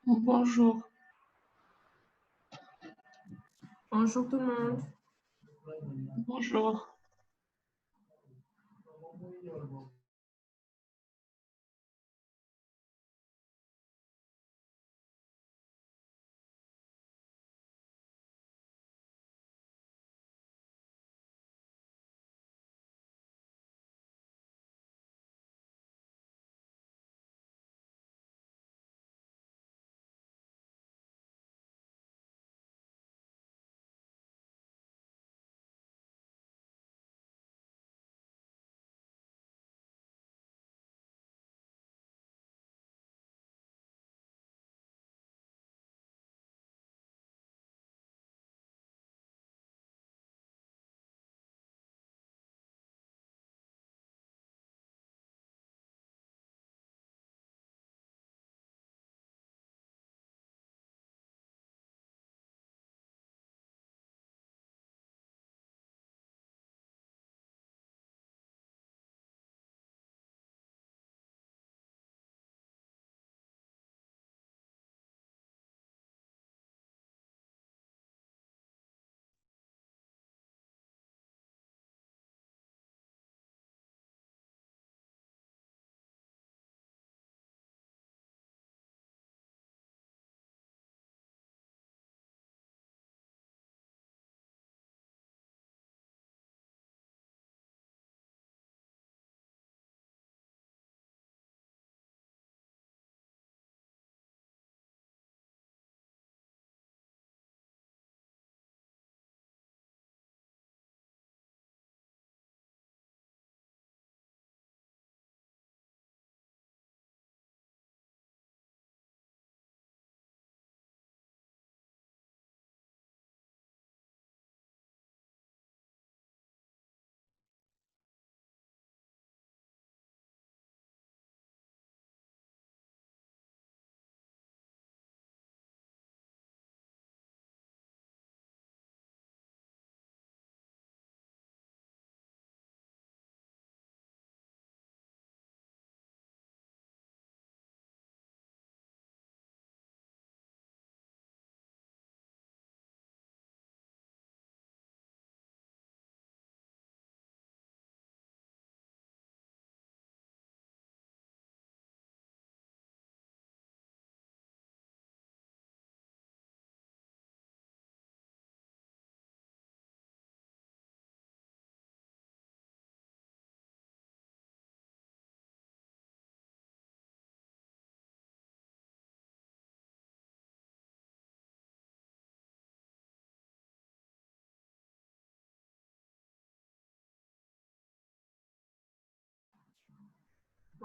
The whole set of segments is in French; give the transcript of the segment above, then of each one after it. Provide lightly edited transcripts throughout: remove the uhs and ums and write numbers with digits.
Bonjour, Bonjour tout le monde. bonjour.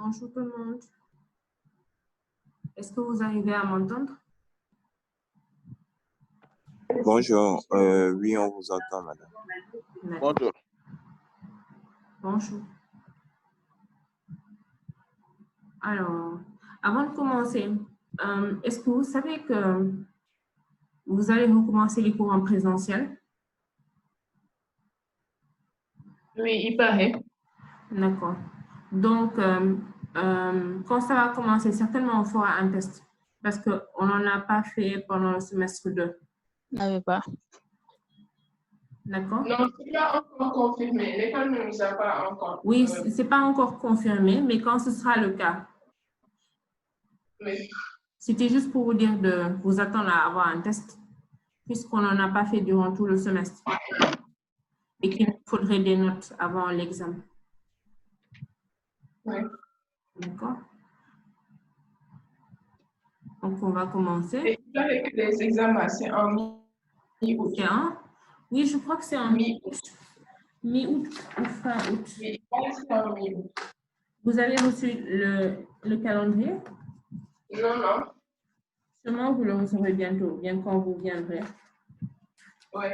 Bonjour tout le monde. Est-ce que vous arrivez à m'entendre? Bonjour, oui, on vous entend, madame. D'accord. Bonjour. Bonjour. Alors, avant de commencer, est-ce que vous savez que vous allez recommencer les cours en présentiel? Oui, il paraît. D'accord. Donc, quand ça va commencer, certainement on fera un test parce qu'on n'en a pas fait pendant le semestre 2. N'avez pas. D'accord? Non, ce n'est pas encore confirmé. L'école ne nous a pas encore. Oui, ce n'est pas encore confirmé, mais quand ce sera le cas, Oui. c'était juste pour vous dire de vous attendre à avoir un test puisqu'on n'en a pas fait durant tout le semestre et qu'il nous faudrait des notes avant l'examen. Oui. D'accord? Donc, on va commencer. Et il paraît que les examens, c'est en mi-août. C'est un? Oui, je crois que c'est en Mi-août. mi-août ou fin août. Oui, il paraît que c'est en mi-août. Vous avez reçu le calendrier? Non, non. Sûrement, vous le recevrez bientôt, bien quand vous viendrez. Oui.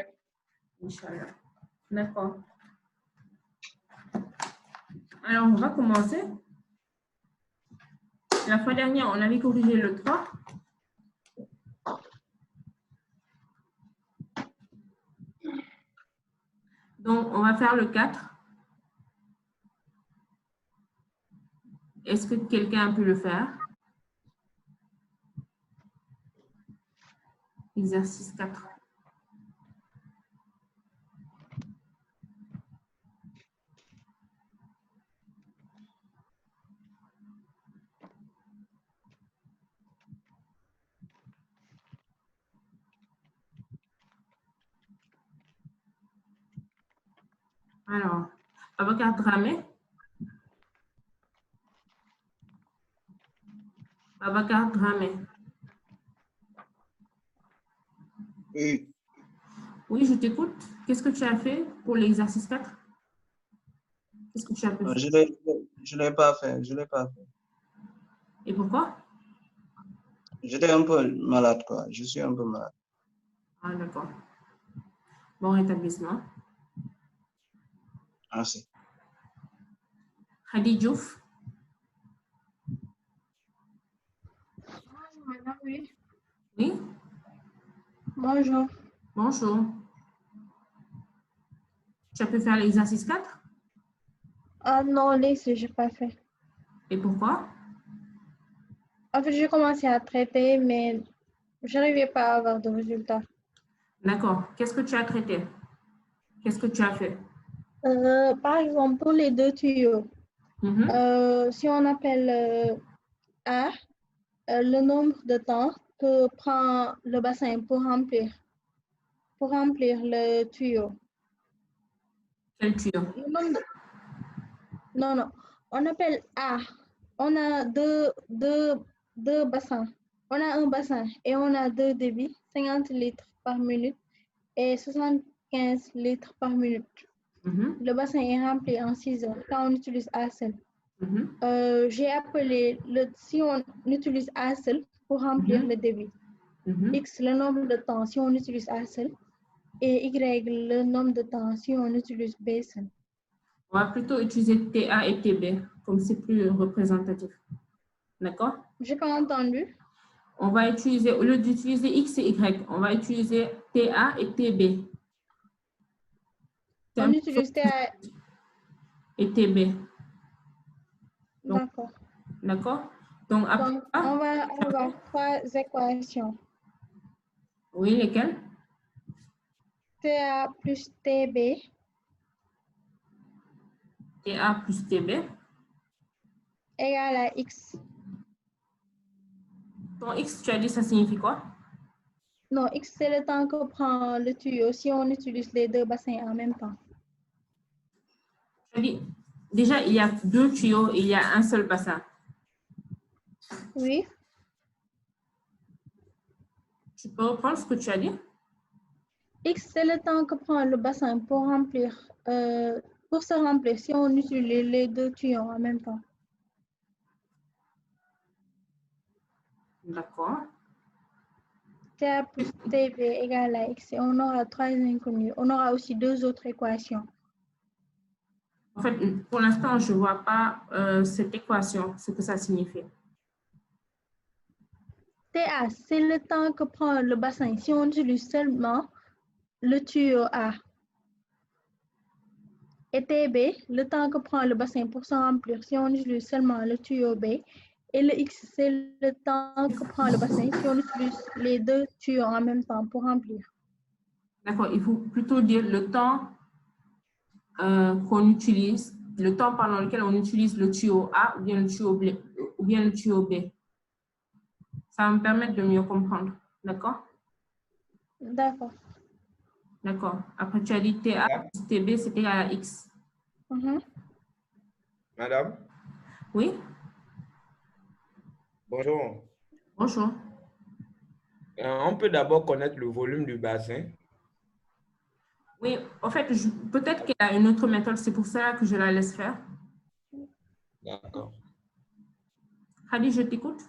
Inch'Allah. D'accord. Alors, on va commencer. La fois dernière, on avait corrigé le 3. Donc, on va faire le 4. Est-ce que quelqu'un peut le faire? Exercice 4. Alors, Babacar Dramé. Babacar Dramé. Oui, Oui, je t'écoute. Qu'est-ce que tu as fait pour l'exercice 4? Qu'est-ce que tu as fait? je l'ai pas fait, je l'ai pas fait. Et pourquoi? J'étais un peu malade, quoi. Je suis un peu malade. Ah, d'accord. Bon rétablissement. Merci. Hadi Diouf. Madame, oui. Oui? Bonjour. Bonjour. Tu as pu faire l'exercice 4? Ah non, laissez, je n'ai pas fait. Et pourquoi? En fait, j'ai commencé à traiter, mais je n'arrivais pas à avoir de résultats. D'accord. Qu'est-ce que tu as traité? Qu'est-ce que tu as fait? Par exemple, pour les deux tuyaux, si on appelle A, le nombre de temps que prend le bassin pour remplir le tuyau. Quel tuyau? Le nombre de... Non, non. On appelle A. On a deux bassins. On a un bassin et on a deux débits, 50 litres par minute et 75 litres par minute. Le bassin est rempli en 6 heures quand on utilise A seul. J'ai appelé si on utilise A seul pour remplir le débit. X, le nombre de temps si on utilise A seul. Et Y, le nombre de temps si on utilise B seul. On va plutôt utiliser TA et TB, comme c'est plus représentatif. D'accord? Je n'ai pas entendu. On va utiliser, au lieu d'utiliser X et Y, on va utiliser TA et TB. On utilise TA et TB. D'accord. D'accord? Donc, après, donc on va avoir 3 équations. Oui, lesquelles? TA plus TB. TA plus TB. Égale à X. Ton X, tu as dit, ça signifie quoi? Non, X, c'est le temps que prend le tuyau si on utilise les deux bassins en même temps. Tu as dit, déjà, il y a deux tuyaux et il y a un seul bassin. Oui. Tu peux reprendre ce que tu as dit? X, c'est le temps que prend le bassin pour se remplir si on utilise les deux tuyaux en même temps. D'accord. TA plus TB égale à X et on aura 3 inconnus. On aura aussi 2 autres équations. En fait, pour l'instant, je ne vois pas cette équation, ce que ça signifie. TA, c'est le temps que prend le bassin si on utilise seulement le tuyau A. Et TB, le temps que prend le bassin pour se remplir si on utilise seulement le tuyau B. Et le X, c'est le temps que prend le bassin si on utilise les 2 tuyaux en même temps pour remplir. D'accord, il faut plutôt dire le temps qu'on utilise, le temps pendant lequel on utilise le tuyau A ou bien le tuyau B. Ça va me permettre de mieux comprendre. D'accord? D'accord. D'accord. Après, tu as dit TA plus TB, c'est égal à X. Madame, Oui? bonjour. Bonjour. On peut d'abord connaître le volume du bassin. Oui, en fait, peut-être qu'elle a une autre méthode, c'est pour ça que je la laisse faire. D'accord. Khadi, je t'écoute.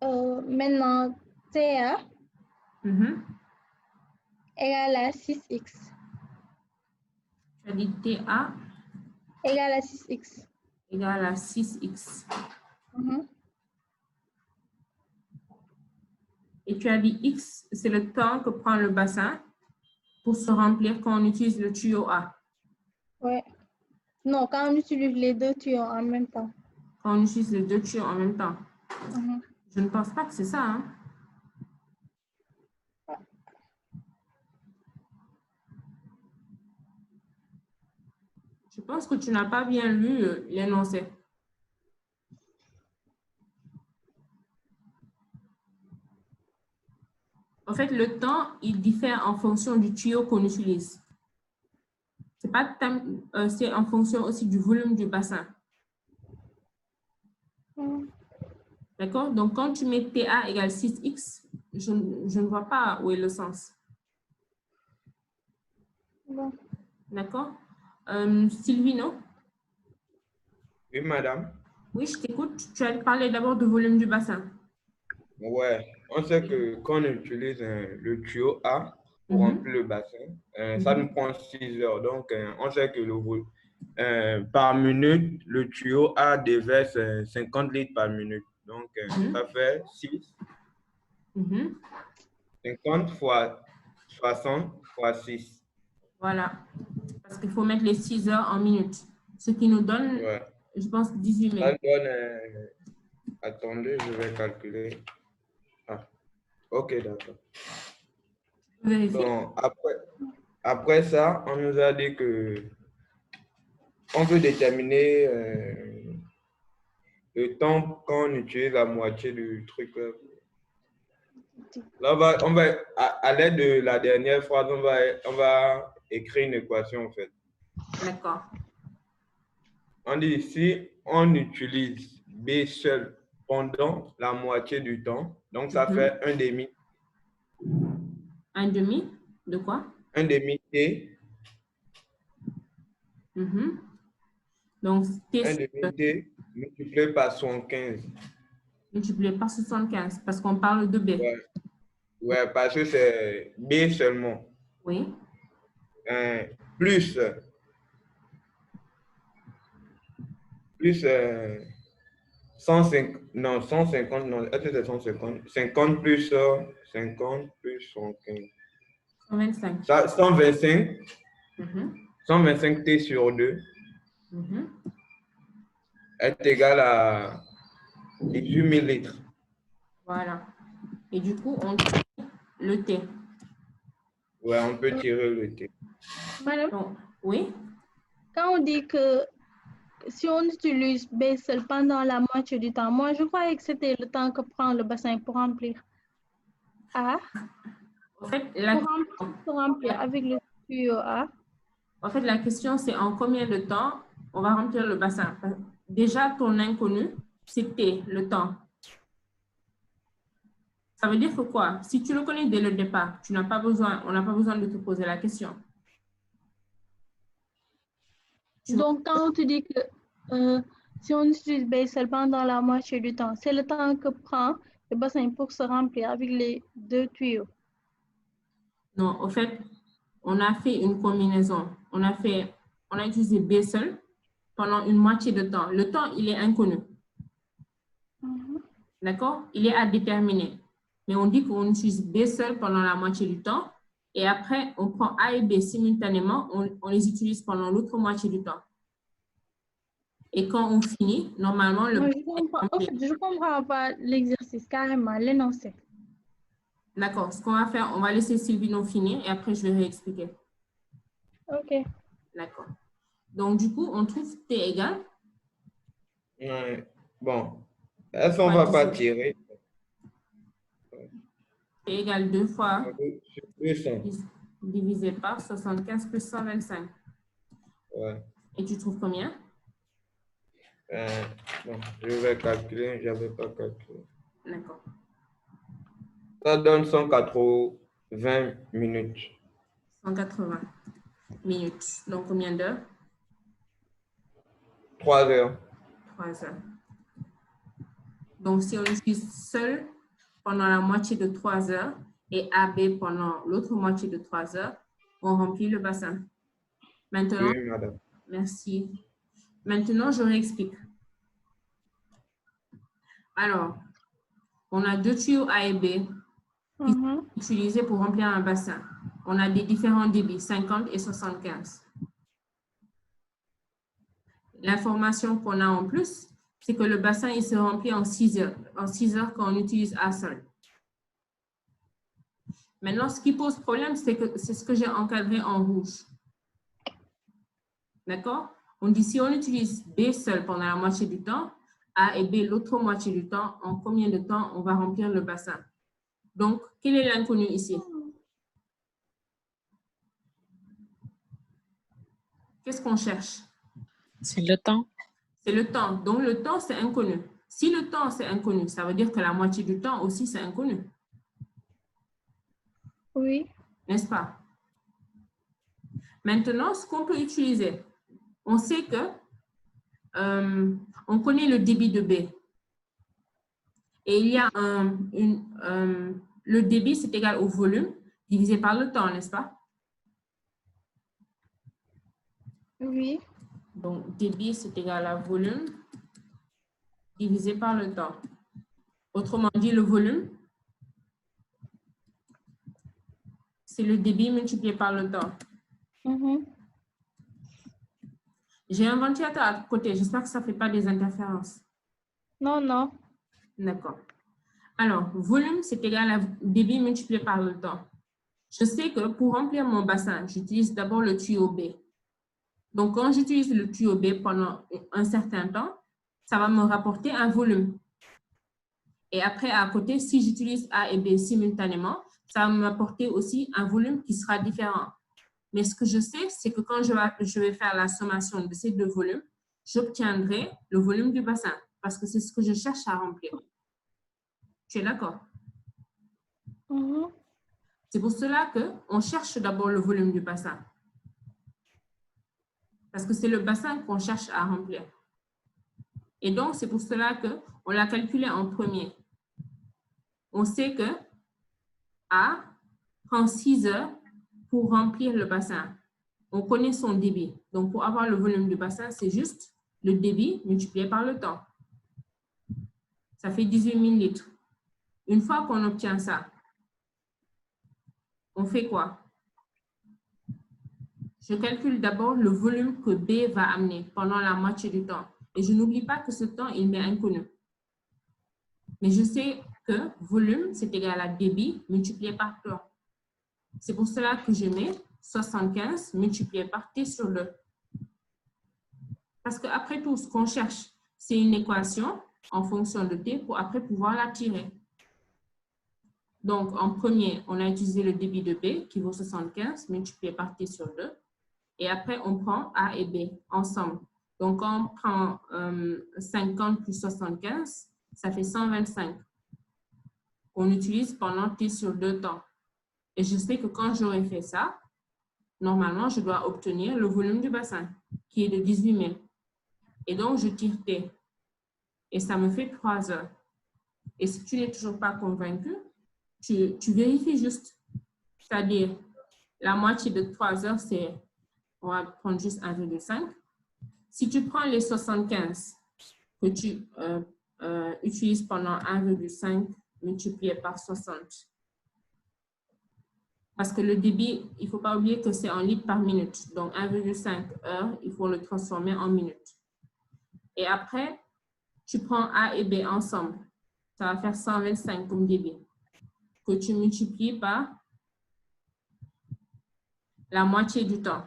Maintenant, TA égale à 6X. Tu as dit TA Égale à 6X. égale à 6X. Et tu as dit X, c'est le temps que prend le bassin pour se remplir quand on utilise le tuyau A. Ouais. Non, quand on utilise les 2 tuyaux en même temps. Quand on utilise les 2 tuyaux en même temps. Je ne pense pas que c'est ça. Hein? Je pense que tu n'as pas bien lu l'énoncé. En fait, le temps, il diffère en fonction du tuyau qu'on utilise. C'est en fonction aussi du volume du bassin. D'accord? Donc, quand tu mets TA égale 6X, je ne vois pas où est le sens. Bon. D'accord? Sylvino? Oui, madame. Oui, je t'écoute. Tu as parlé d'abord du volume du bassin. Ouais, on sait que quand on utilise le tuyau A pour remplir le bassin, ça nous prend 6 heures. Donc, on sait que par minute, le tuyau A déverse 50 litres par minute. Donc, ça fait 6. 50 fois 60 fois 6. Voilà. Parce qu'il faut mettre les 6 heures en minutes. Ce qui nous donne, je pense, 18 minutes. Ça donne, attendez, je vais calculer. Ah, ok, d'accord. Bon, après ça, on nous a dit que on veut déterminer le temps quand on utilise la moitié du truc. Là, on va à l'aide de la dernière phrase, on va écrire une équation en fait. D'accord. On dit ici, on utilise B seul pendant la moitié du temps. Donc, ça fait 1/2. 1/2 de quoi? 1/2 T. Donc, T 1/2 T multiplié par 75. Multiplié par 75, parce qu'on parle de B. Ouais, parce que c'est B seulement. Oui. Plus 150, non, 150, non, est-ce que c'est 150? 50 plus 50 plus 115. 125. 125. 125 T sur 2 est égal à 18 000 litres. Voilà. Et du coup, on tire le T. Ouais, on peut tirer le T. Madame? Donc, oui. Quand on dit que si on utilise B seul pendant la moitié du temps, moi, je croyais que c'était le temps que prend le bassin pour remplir A. En fait, pour remplir avec le tuyau A. En fait, la question, c'est en combien de temps on va remplir le bassin. Déjà, ton inconnu, c'est T, le temps. Ça veut dire que quoi? Si tu le connais dès le départ, on n'a pas besoin de te poser la question. Donc, quand on te dit que Si on utilise B seul pendant la moitié du temps, c'est le temps que prend le bassin pour se remplir avec les deux tuyaux. Non, au fait, on a fait une combinaison. On a utilisé B seul pendant une moitié de temps. Le temps, il est inconnu. D'accord? Il est à déterminer. Mais on dit qu'on utilise B seul pendant la moitié du temps. Et après, on prend A et B simultanément. On les utilise pendant l'autre moitié du temps. Et quand on finit, normalement, le... Moi, je comprends pas l'exercice, carrément, l'énoncé. D'accord. Ce qu'on va faire, on va laisser Sylvie nous finir et après, je vais réexpliquer. OK. D'accord. Donc, du coup, on trouve T égale. Ouais. Bon, est-ce qu'on ne va pas tirer? T égale 2 fois 200. divisé par 75 plus 125. Ouais. Et tu trouves combien? Bon, je vais calculer, je n'avais pas calculé. D'accord. Ça donne 180 minutes. 180 minutes. Donc, combien d'heures? 3 heures. 3 heures. Donc, si on utilise seul pendant la moitié de 3 heures et AB pendant l'autre moitié de 3 heures, on remplit le bassin. Maintenant, Oui, madame. merci. Maintenant, je réexplique. Alors, on a deux tuyaux A et B qui sont utilisés pour remplir un bassin. On a des différents débits, 50 et 75. L'information qu'on a en plus, c'est que le bassin il se remplit en 6 heures. En 6 heures quand on utilise A seul. Maintenant, ce qui pose problème, c'est ce que j'ai encadré en rouge. D'accord? On dit si on utilise B seul pendant la moitié du temps, A et B l'autre moitié du temps, en combien de temps on va remplir le bassin? Donc, quel est l'inconnu ici? Qu'est-ce qu'on cherche? C'est le temps. C'est le temps. Donc, le temps, c'est inconnu. Si le temps, c'est inconnu, ça veut dire que la moitié du temps aussi, c'est inconnu. Oui. N'est-ce pas? Maintenant, ce qu'on peut utiliser, on sait que on connaît le débit de B. Et il y a le débit, c'est égal au volume divisé par le temps, n'est-ce pas? Oui. Donc, débit, c'est égal à volume divisé par le temps. Autrement dit, le volume, c'est le débit multiplié par le temps. J'ai un ventilateur à côté. J'espère que ça ne fait pas des interférences. Non, non. D'accord. Alors, volume, c'est égal à débit multiplié par le temps. Je sais que pour remplir mon bassin, j'utilise d'abord le tuyau B. Donc, quand j'utilise le tuyau B pendant un certain temps, ça va me rapporter un volume. Et après, à côté, si j'utilise A et B simultanément, ça va m'apporter aussi un volume qui sera différent. Mais ce que je sais, c'est que quand je vais faire la sommation de ces deux volumes, j'obtiendrai le volume du bassin parce que c'est ce que je cherche à remplir. Tu es d'accord? C'est pour cela qu'on cherche d'abord le volume du bassin. Parce que c'est le bassin qu'on cherche à remplir. Et donc, c'est pour cela qu'on l'a calculé en premier. On sait que A prend 6 heures pour remplir le bassin. On connaît son débit. Donc, pour avoir le volume du bassin, c'est juste le débit multiplié par le temps. Ça fait 18 000 litres. Une fois qu'on obtient ça, on fait quoi? Je calcule d'abord le volume que B va amener pendant la moitié du temps. Et je n'oublie pas que ce temps, il m'est inconnu. Mais je sais que volume, c'est égal à débit multiplié par temps. C'est pour cela que je mets 75 multiplié par T sur 2. Parce qu'après tout, ce qu'on cherche, c'est une équation en fonction de T pour après pouvoir la tirer. Donc, en premier, on a utilisé le débit de B qui vaut 75 multiplié par T sur 2. Et après, on prend A et B ensemble. Donc, quand on prend 50 plus 75, ça fait 125 qu'on utilise pendant T sur 2 temps. Et je sais que quand j'aurai fait ça, normalement, je dois obtenir le volume du bassin, qui est de 18 000. Et donc, je tire T. Et ça me fait 3 heures. Et si tu n'es toujours pas convaincu, tu vérifies juste. C'est-à-dire, la moitié de 3 heures, c'est, on va prendre juste 1,5. Si tu prends les 75 que tu utilises pendant 1,5 multiplié par 60, parce que le débit, il ne faut pas oublier que c'est en litres par minute. Donc, 1,5 heures, il faut le transformer en minutes. Et après, tu prends A et B ensemble. Ça va faire 125 comme débit, que tu multiplies par la moitié du temps.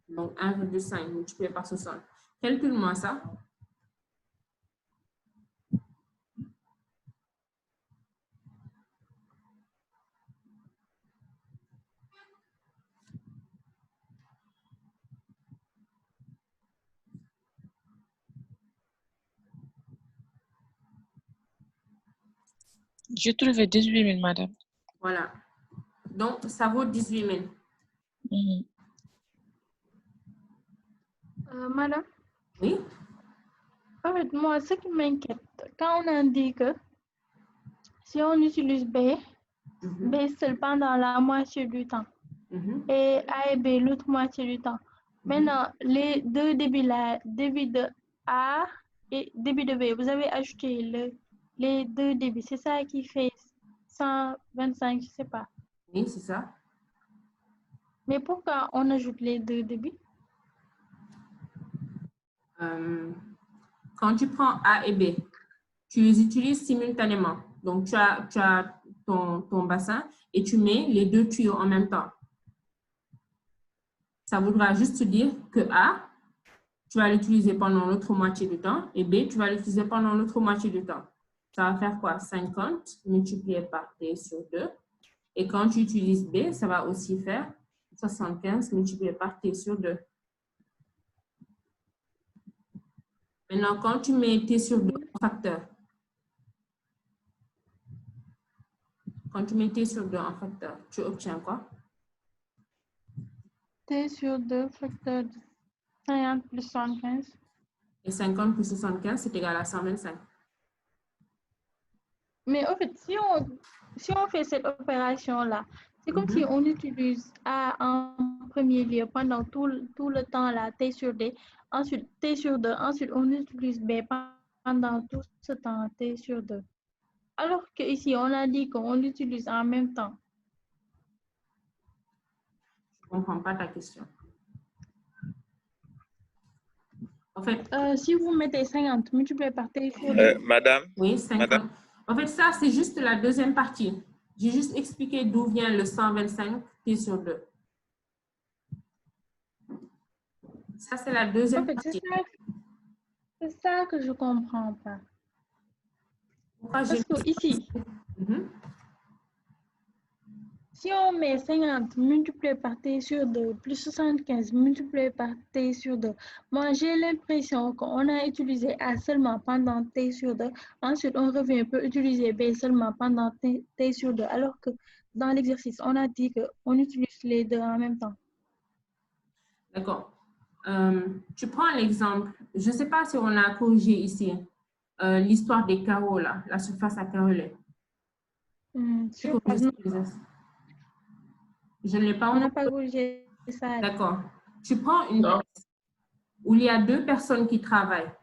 Donc, 1,5 multiplié par 60. Calcule-moi ça. J'ai trouvé 18 000, madame. Voilà. Donc, ça vaut 18 000. Madame, Oui? en fait, moi, ce qui m'inquiète, quand on a dit que si on utilise B, B seul pendant la moitié du temps, et A et B l'autre moitié du temps. Maintenant, les deux débits là, débit de A et débit de B, vous avez ajouté les deux débits. C'est ça qui fait 125, je ne sais pas. Oui, c'est ça. Mais pourquoi on ajoute les deux débits? Quand tu prends A et B, tu les utilises simultanément. Donc, tu as ton bassin et tu mets les deux tuyaux en même temps. Ça voudra juste dire que A, tu vas l'utiliser pendant l'autre moitié du temps et B, tu vas l'utiliser pendant l'autre moitié du temps. Ça va faire quoi? 50 multiplié par T sur 2. Et quand tu utilises B, ça va aussi faire 75 multiplié par T sur 2. Maintenant, quand tu mets T sur 2 en facteur, tu obtiens quoi? T sur 2 facteur de 50 plus 75. Et 50 plus 75, c'est égal à 125. Mais en fait, si on fait cette opération-là, c'est comme si on utilise A en premier lieu pendant tout le temps là, T sur D, ensuite T sur 2, ensuite on utilise B pendant tout ce temps, T sur 2. Alors qu'ici, on a dit qu'on l'utilise en même temps. Je ne comprends pas ta question. En fait, si vous mettez 50 multiplié par T sur 2. Madame. Oui, 50. Madame. En fait, ça, c'est juste la deuxième partie. J'ai juste expliqué d'où vient le 125 T sur 2. Ça, c'est la deuxième En fait, partie. c'est ça que je ne comprends pas. Pourquoi Parce que ici, si on met 50 multiplié par T sur 2 plus 75 multiplié par T sur 2, moi j'ai l'impression qu'on a utilisé A seulement pendant T sur 2. Ensuite, on revient pour utiliser B seulement pendant T sur 2. Alors que dans l'exercice, on a dit qu'on utilise les deux en même temps. D'accord. Tu prends l'exemple, je ne sais pas si on a corrigé ici l'histoire des carreaux, là, la surface à carreler. Je ne l'ai pas. On n'a pas corrigé ça. D'accord. Tu prends une pièce où il y a deux personnes qui travaillent.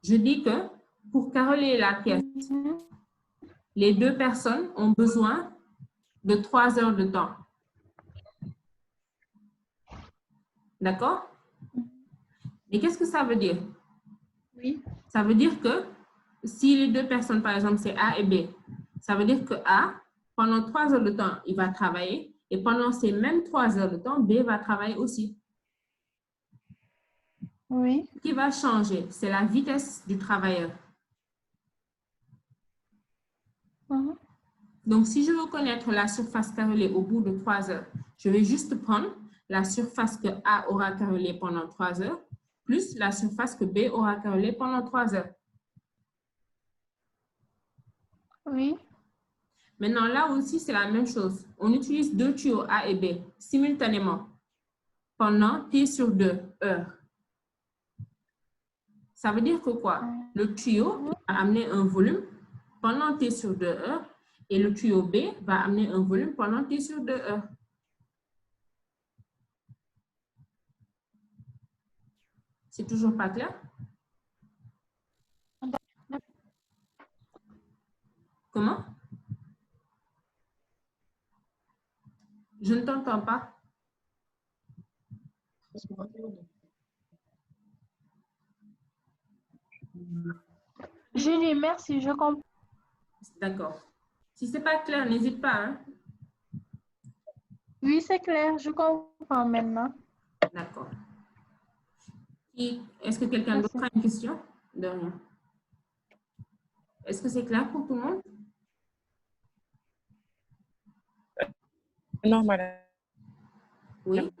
Je dis que pour carreler la pièce, les deux personnes ont besoin de 3 heures de temps. D'accord? Et qu'est-ce que ça veut dire? Oui. Ça veut dire que si les deux personnes, par exemple, c'est A et B, ça veut dire que A, pendant 3 heures de temps, il va travailler et pendant ces mêmes 3 heures de temps, B va travailler aussi. Oui. Ce qui va changer, c'est la vitesse du travailleur. Donc, si je veux connaître la surface carrelée au bout de 3 heures, je vais juste prendre la surface que A aura carrelée pendant 3 heures, plus la surface que B aura carrelée pendant 3 heures. Oui. Maintenant, là aussi, c'est la même chose. On utilise deux tuyaux A et B simultanément pendant T sur 2 heures. Ça veut dire que quoi? Le tuyau va amener un volume pendant T sur 2 heures et le tuyau B va amener un volume pendant T sur 2 heures. C'est toujours pas clair? Comment? Je ne t'entends pas. Julie, merci, je comprends. D'accord. Si ce n'est pas clair, n'hésite pas. Hein? Oui, c'est clair, je comprends maintenant. D'accord. Est-ce que quelqu'un d'autre a une question? De rien. Est-ce que c'est clair pour tout le monde? Non, madame. Oui.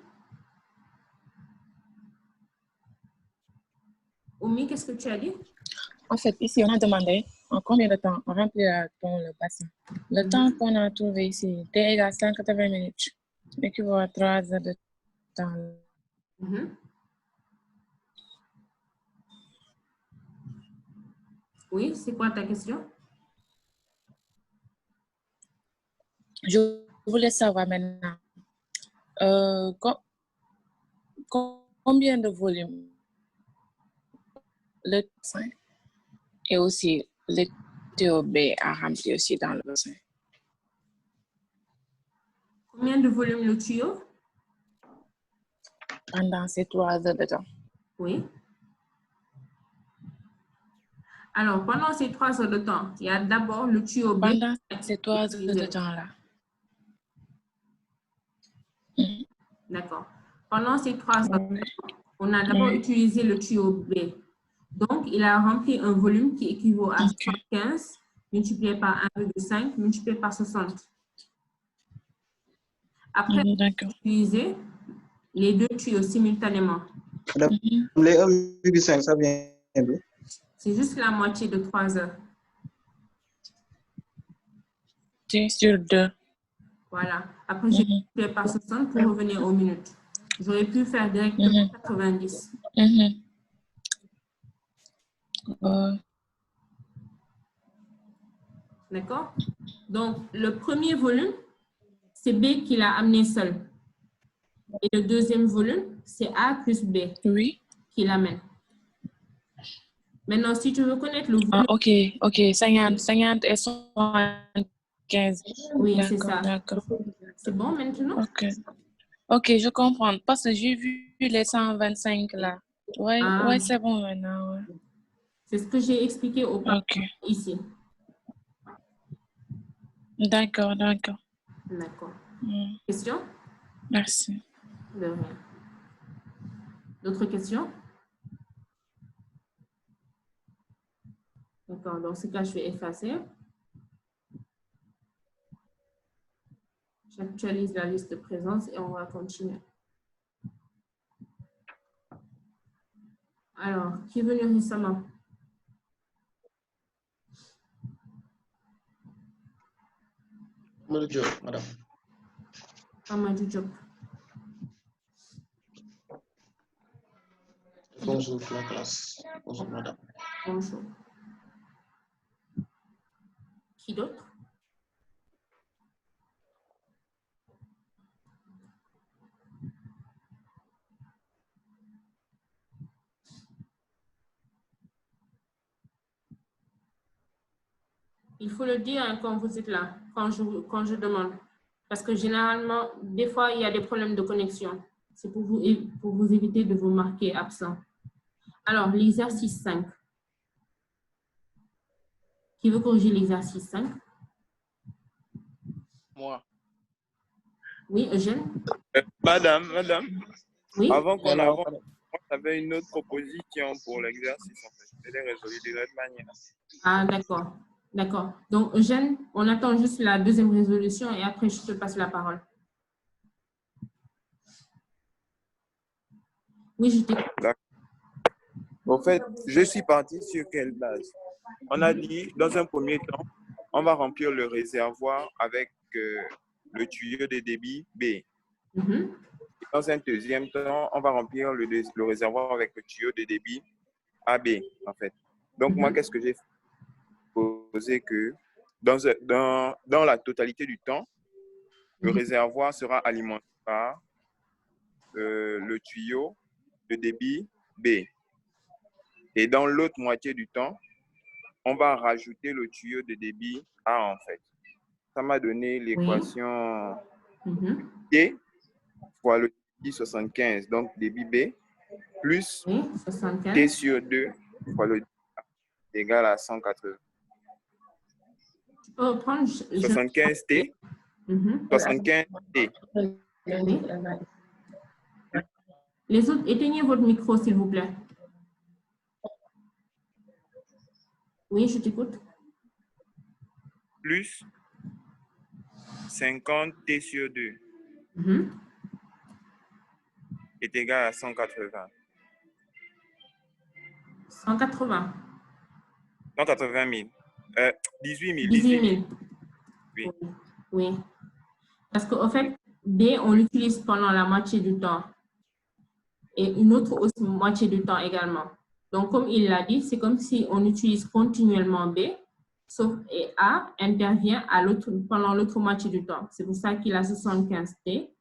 Oumi, qu'est-ce que tu as dit? En fait, ici, on a demandé en combien de temps on remplira-t-on le bassin. Le temps qu'on a trouvé ici, T égale 180 minutes, équivaut à 3 heures de temps. Oui, c'est quoi ta question? Je voulais savoir maintenant combien de volume le bassin et aussi le tuyau B a rempli aussi dans le bassin. Combien de volume le tuyau? Pendant ces 3 heures de temps. Oui. Alors, pendant ces 3 heures de temps, il y a d'abord le tuyau B. Pendant ces 3 heures de temps-là. D'accord. Pendant ces 3 heures, on a d'abord utilisé le tuyau B. Donc, il a rempli un volume qui équivaut à 115 multiplié par 1,5 multiplié par 60. Après, on a utilisé les deux tuyaux simultanément. Les 1,5, ça vient d'où? C'est juste la moitié de 3 heures. T sur 2. Voilà. Après, j'ai multiplié par 60 pour revenir aux minutes. J'aurais pu faire directement 90. D'accord? Donc, le premier volume, c'est B qui l'a amené seul. Et le deuxième volume, c'est A plus B qui l'amène. Maintenant, si tu veux connaître le volume... OK. 50 et 75. Oui, c'est ça. C'est bon maintenant? OK, je comprends. Parce que j'ai vu les 125 là. Oui, c'est bon maintenant. Ouais. C'est ce que j'ai expliqué auparavant ici. D'accord. D'accord. Question? Merci. De rien. D'autres questions? D'accord. Dans ce cas, je vais effacer. J'actualise la liste de présence et on va continuer. Alors, qui est venu récemment? Amadou Diop, madame. Amadou Diop. Bonjour, la classe. Bonjour, madame. Bonjour. Qui d'autre? Il faut le dire quand vous êtes là, quand je demande. Parce que généralement, des fois, il y a des problèmes de connexion. C'est pour vous éviter de vous marquer absent. Alors, l'exercice 5. Qui veut corriger l'exercice 5? Moi. Oui, Eugène? Madame. Oui? Avant qu'on avance, j'avais une autre proposition pour l'exercice. En fait. Je l'ai résolu de l'autre manière. Ah, d'accord. D'accord. Donc, Eugène, on attend juste la deuxième résolution et après, je te passe la parole. Oui, je t'écoute. En fait, je suis parti sur quelle base? On a dit, dans un premier temps, on va remplir le réservoir avec le tuyau de débit B. Dans un deuxième temps, on va remplir le réservoir avec le tuyau de débit AB, en fait. Donc, moi, qu'est-ce que j'ai posé que dans la totalité du temps, le réservoir sera alimenté par le tuyau de débit B. Et dans l'autre moitié du temps, on va rajouter le tuyau de débit A, en fait. Ça m'a donné l'équation T fois le débit 75, donc débit B, plus T sur 2 fois le débit A, égal à 180. Tu peux reprendre 75 T. 75 T. Oui. Les autres, éteignez votre micro, s'il vous plaît. Oui, je t'écoute. Plus 50 T sur 2 est égal à 180. 180. 180 000. 18 000. 18 000. Oui. Oui. Parce qu'en fait, B, on l'utilise pendant la moitié du temps. Et une autre aussi, moitié du temps également. Donc, comme il l'a dit, c'est comme si on utilise continuellement B, sauf et A intervient pendant l'autre moitié du temps. C'est pour ça qu'il a 75 T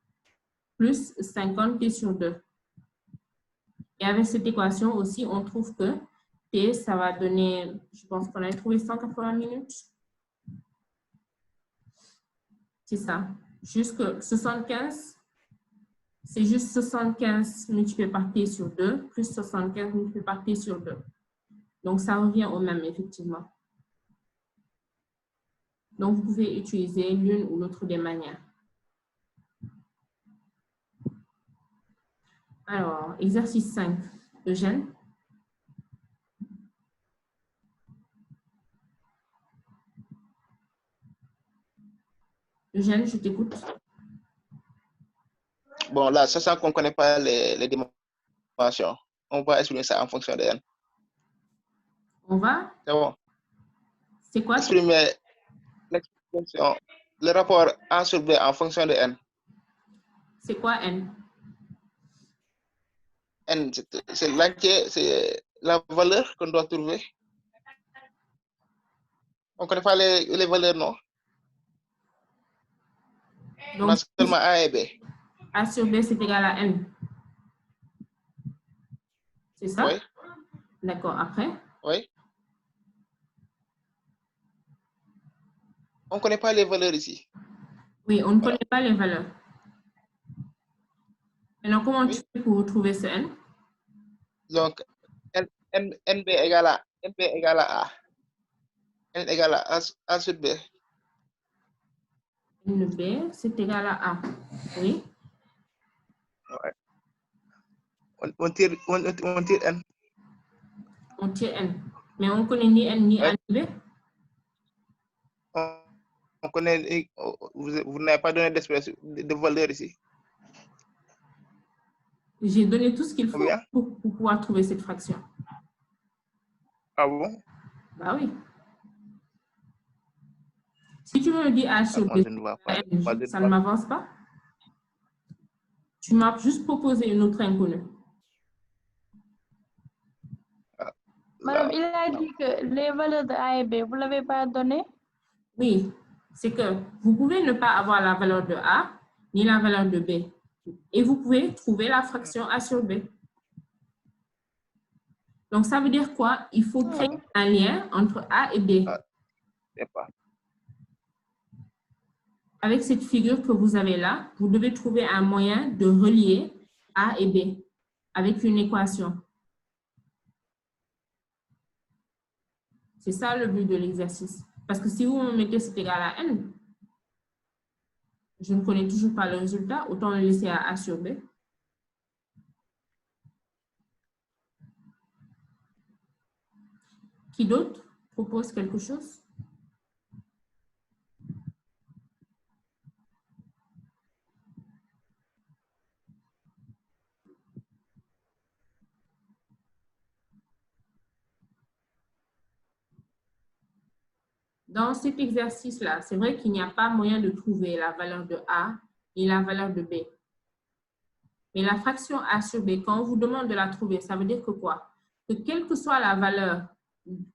plus 50 T sur 2. Et avec cette équation aussi, on trouve que T, ça va donner, je pense qu'on a trouvé 180 minutes. C'est ça. Jusque 75. C'est juste 75 multiplié par T sur 2 plus 75 multiplié par T sur 2. Donc, ça revient au même, effectivement. Donc, vous pouvez utiliser l'une ou l'autre des manières. Alors, exercice 5. Eugène. Eugène, je t'écoute. Bon, là, sachant qu'on ne connaît pas les dimensions, on va exprimer ça en fonction de n. On va? C'est bon. C'est quoi? Exprimer l'expression, le rapport A sur B en fonction de n. C'est quoi n? N, c'est l'entier, c'est la valeur qu'on doit trouver. On ne connaît pas les valeurs, non? Donc, on a seulement A et B. A sur B, c'est égal à n. C'est ça? Oui. D'accord. Après? Oui. On ne connaît pas les valeurs ici. Oui, on ne connaît pas les valeurs. Maintenant, comment tu fais pour retrouver ce n? Donc, NB égale à A. N égale à A sur B. NB, c'est égal à A. Oui. Ouais. On tire N. On tire N. Mais on ne connaît ni N ni Ouais. B. On connaît, vous n'avez pas donné d'expression de valeur ici. J'ai donné tout ce qu'il faut Combien? pour pouvoir trouver cette fraction. Ah bon? Bah oui. Si tu me dis A sur B, je ne vois pas. ça ne m'avance pas. Tu m'as juste proposé une autre inconnue. Madame, il a dit que les valeurs de A et B, vous ne l'avez pas donné? Oui, c'est que vous pouvez ne pas avoir la valeur de A ni la valeur de B. Et vous pouvez trouver la fraction A sur B. Donc, ça veut dire quoi? Il faut créer un lien entre A et B. Avec cette figure que vous avez là, vous devez trouver un moyen de relier A et B avec une équation. C'est ça le but de l'exercice. Parce que si vous me mettez c'est égal à N, je ne connais toujours pas le résultat, autant le laisser à A sur B. Qui d'autre propose quelque chose? Dans cet exercice-là, c'est vrai qu'il n'y a pas moyen de trouver la valeur de A ni la valeur de B. Mais la fraction A sur B, quand on vous demande de la trouver, ça veut dire que quoi? que quelle que soit la valeur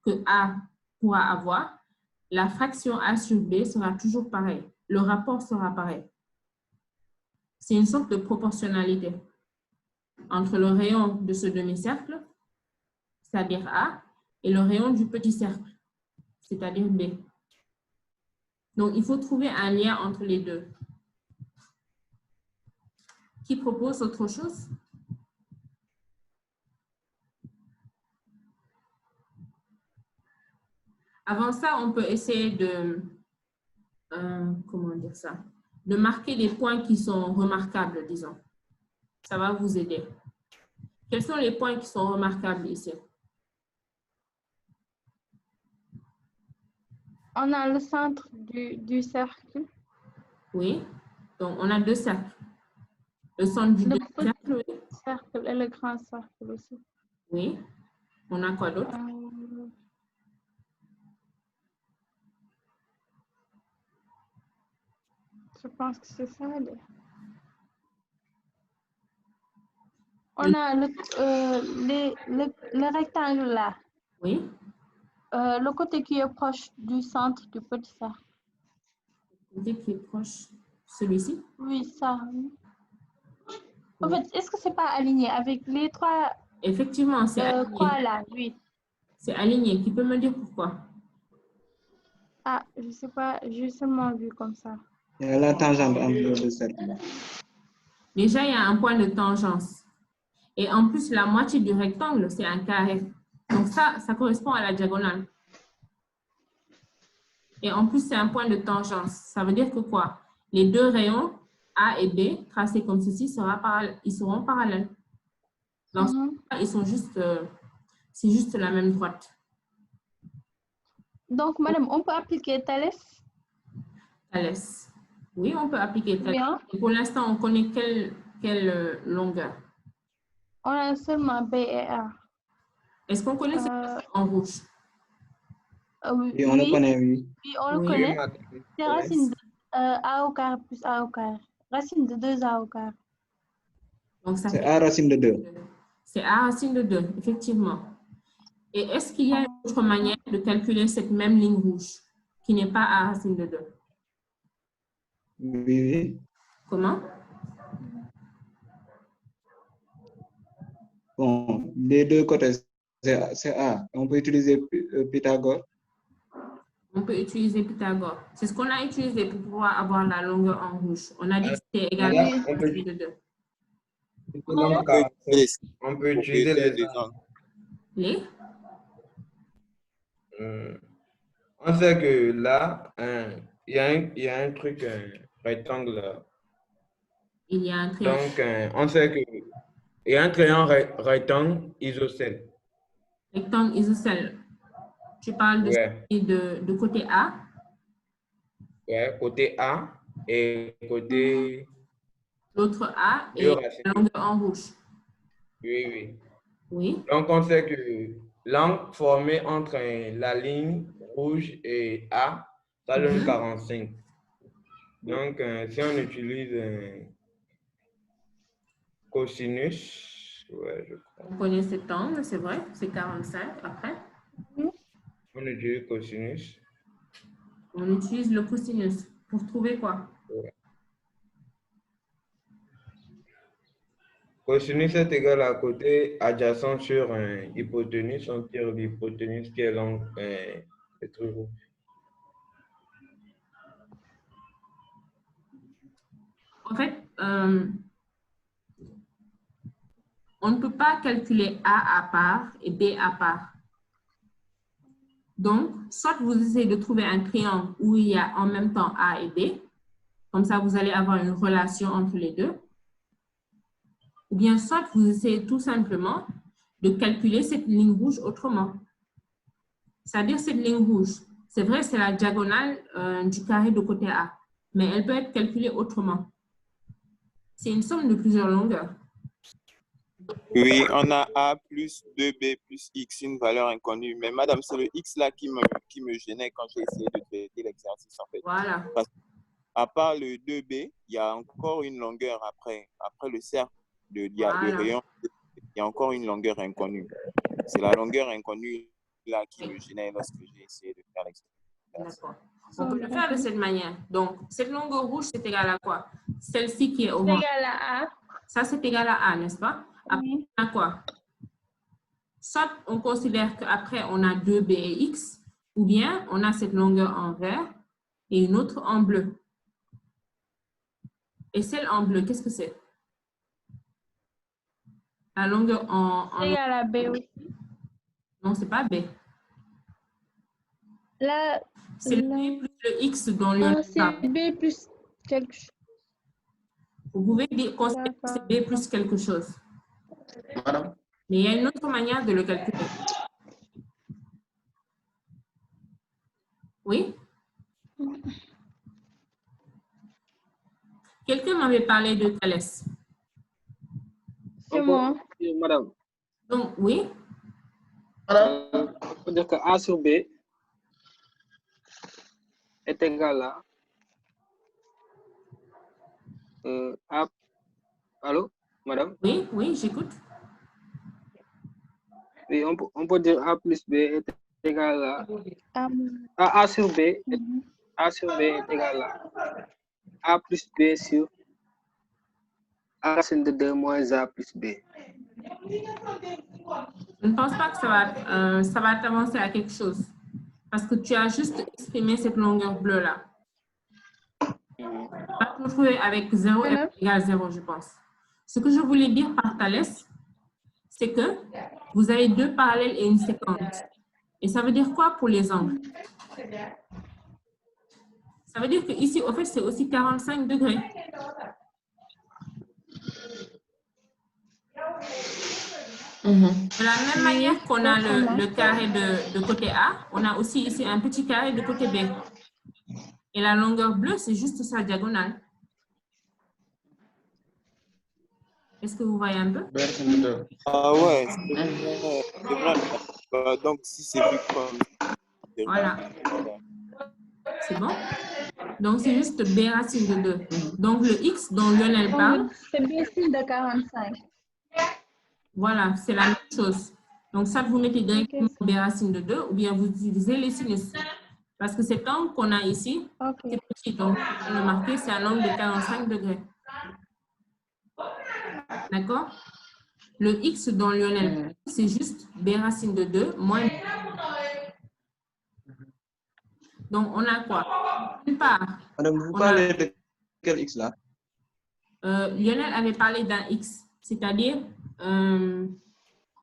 que A pourra avoir, la fraction A sur B sera toujours pareille. Le rapport sera pareil. C'est une sorte de proportionnalité entre le rayon de ce demi-cercle, c'est-à-dire A, et le rayon du petit cercle, c'est-à-dire B. Donc, il faut trouver un lien entre les deux. Qui propose autre chose? Avant ça, on peut essayer de, comment dire ça, de marquer des points qui sont remarquables, disons. Ça va vous aider. Quels sont les points qui sont remarquables ici? On a le centre du cercle. Oui, donc on a deux cercles. Le centre du Le cercle, oui. cercle et le grand cercle aussi. Oui. On a quoi d'autre? Je pense que c'est ça. On a le rectangle là. Oui. Le côté qui est proche du centre du petit cercle. Le côté qui est proche, celui-ci? Oui, ça. En Oui. fait, est-ce que c'est pas aligné avec les trois Effectivement, c'est aligné. quoi là? Oui. C'est aligné. Qui peut me dire pourquoi? Ah, je sais pas, j'ai seulement vu comme ça. Il y a la tangente entre les deux cercles. Déjà, il y a un point de tangence. Et en plus, la moitié du rectangle, c'est un carré. Donc ça correspond à la diagonale. Et en plus, c'est un point de tangence. Ça veut dire que quoi? Les deux rayons, A et B, tracés comme ceci, ils seront parallèles. Dans ce cas, ils sont juste, c'est juste la même droite. Donc, madame, on peut appliquer Thalès? Thalès. Oui, on peut appliquer Thalès. Bien. Et pour l'instant, on connaît quelle longueur? On a seulement B et A. Est-ce qu'on connaît cette en rouge? Oui, Et on le connaît, oui. oui, on le Oui. connaît. madame. C'est racine de A au carré plus A au carré. Racine de 2A au carré. Donc, ça C'est fait A racine de 2. C'est A racine de 2, effectivement. Et est-ce qu'il y a une autre manière de calculer cette même ligne rouge qui n'est pas A racine de 2? Oui, oui. Comment? Bon, les deux côtés, c'est A. On peut utiliser Pythagore. On peut utiliser Pythagore. C'est ce qu'on a utilisé pour pouvoir avoir la longueur en rouge. On a dit que c'était égal à A On peut, racine de 2. on peut utiliser les angles. Les? On sait que là, il y a un truc, un rectangle là. Il y a un triangle. Donc, on sait qu'il y a un triangle rectangle isocèle. Rectangle isocèle. Tu parles de, Ouais. de côté A? Ouais, côté A et côté... L'autre A et deux racines. la longueur en rouge. Oui, oui. Oui. Donc, on sait que l'angle formé entre la ligne rouge et A, ça donne 45. Donc, si on utilise cosinus, ouais, je crois. On connaît cet angle, c'est vrai, c'est 45 après. On utilise cosinus. On utilise le cosinus pour trouver quoi? Ouais. Cosinus est égal à côté adjacent sur hypoténuse. On tire l'hypoténuse qui est l'angle des trucs rouges. En fait, on ne peut pas calculer A à part et B à part. Donc, soit vous essayez de trouver un triangle où il y a en même temps A et B, comme ça vous allez avoir une relation entre les deux, ou bien soit vous essayez tout simplement de calculer cette ligne rouge autrement. C'est-à-dire cette ligne rouge, c'est vrai, c'est la diagonale du carré de côté A, mais elle peut être calculée autrement. C'est une somme de plusieurs longueurs. Oui, on a A plus 2B plus X, une valeur inconnue. Mais madame, c'est le X là qui me gênait quand j'ai essayé de traiter l'exercice en fait. Voilà. Parce qu'à part le 2B, il y a encore une longueur après le cercle de rayon, il y a encore une longueur inconnue. c'est la longueur inconnue là qui me gênait lorsque j'ai essayé de faire l'exercice. D'accord. On peut le faire de cette manière. Donc, cette longueur rouge, c'est égal à quoi? Celle-ci qui est C'est orange. égal à A. Ça, c'est égal à A, n'est-ce pas? Après, Oui. on a quoi? Soit on considère qu'après, on a 2B et X, ou bien on a cette longueur en vert et une autre en bleu. Et celle en bleu, qu'est-ce que c'est? La longueur C'est égal à B aussi. Non, c'est pas B. Là, C'est le B plus le X dont Lionel c'est parle. B plus quelque chose. Vous pouvez considérer que c'est B plus quelque chose. Madame, Mais il y a une autre manière de le calculer. Oui? Quelqu'un m'avait parlé de Thalès. C'est moi. Madame, Donc, oui? on peut dire que A sur B est égal à A. Allô, madame? Oui, oui, j'écoute. Oui, on peut dire A plus B est égal à A sur B. A sur B est égal à A plus B sur A racine de 2 moins A plus B. Je ne pense pas que ça va t'avancer à quelque chose. Parce que tu as juste exprimé cette longueur bleue-là. Tu vas te retrouver avec 0 égale 0, je pense. Ce que je voulais dire par Thalès, c'est que vous avez deux parallèles et une séquence. Et ça veut dire quoi pour les angles? Ça veut dire qu'ici, au fait, c'est aussi 45 degrés. De la même manière qu'on a le carré de côté A, on a aussi ici un petit carré de côté B. Et la longueur bleue, c'est juste sa diagonale. Est-ce que vous voyez un peu? Ah ouais, c'est vrai. Donc, si c'est vu comme... Voilà. C'est bon? Donc, c'est juste B racine de 2. Donc, le X dont Lionel parle... C'est B signe de 45. Voilà, c'est la même chose. Donc, ça, vous mettez directement B racine de 2 ou bien vous utilisez les sinus. Parce que cet angle qu'on a ici, c'est petit. Donc, on peut le marquer, c'est un angle de 45 degrés. D'accord? Le X dont Lionel parle, c'est juste B racine de 2 moins B. Donc, on a quoi? D'une part, madame, vous parlez de quel X là? Lionel avait parlé d'un X, c'est-à-dire...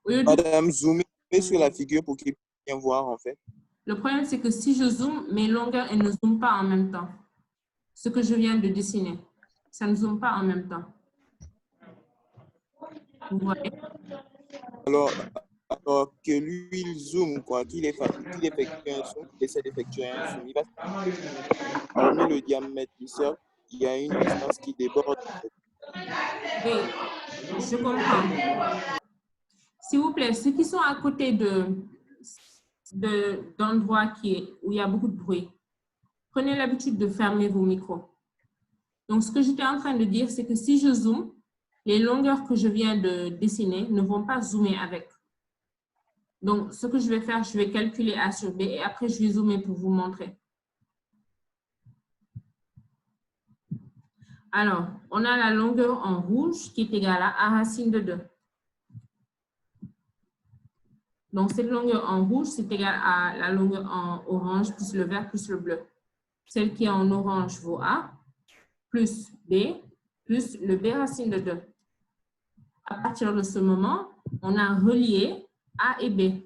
Madame, zoomez sur la figure pour qu'il puisse bien voir, en fait. Le problème, c'est que si je zoome, mes longueurs, elles ne zooment pas en même temps. Ce que je viens de dessiner, ça ne zoome pas en même temps. Vous voyez? Alors que lui, il zoome, quoi, qu'il effectue un zoom, qu'il essaie d'effectuer un zoom. Il va... Hormis le diamètre du cercle, il y a une distance qui déborde. Oui, je comprends. S'il vous plaît, ceux qui sont à côté d'endroits où il y a beaucoup de bruit, prenez l'habitude de fermer vos micros. Donc, ce que j'étais en train de dire, c'est que si je zoome, les longueurs que je viens de dessiner ne vont pas zoomer avec. Donc, ce que je vais faire, je vais calculer A sur B et après, je vais zoomer pour vous montrer. Alors, on a la longueur en rouge qui est égale à A racine de 2. Donc, cette longueur en rouge, c'est égal à la longueur en orange plus le vert plus le bleu. Celle qui est en orange vaut A plus B plus le B racine de 2. À partir de ce moment, on a relié A et B.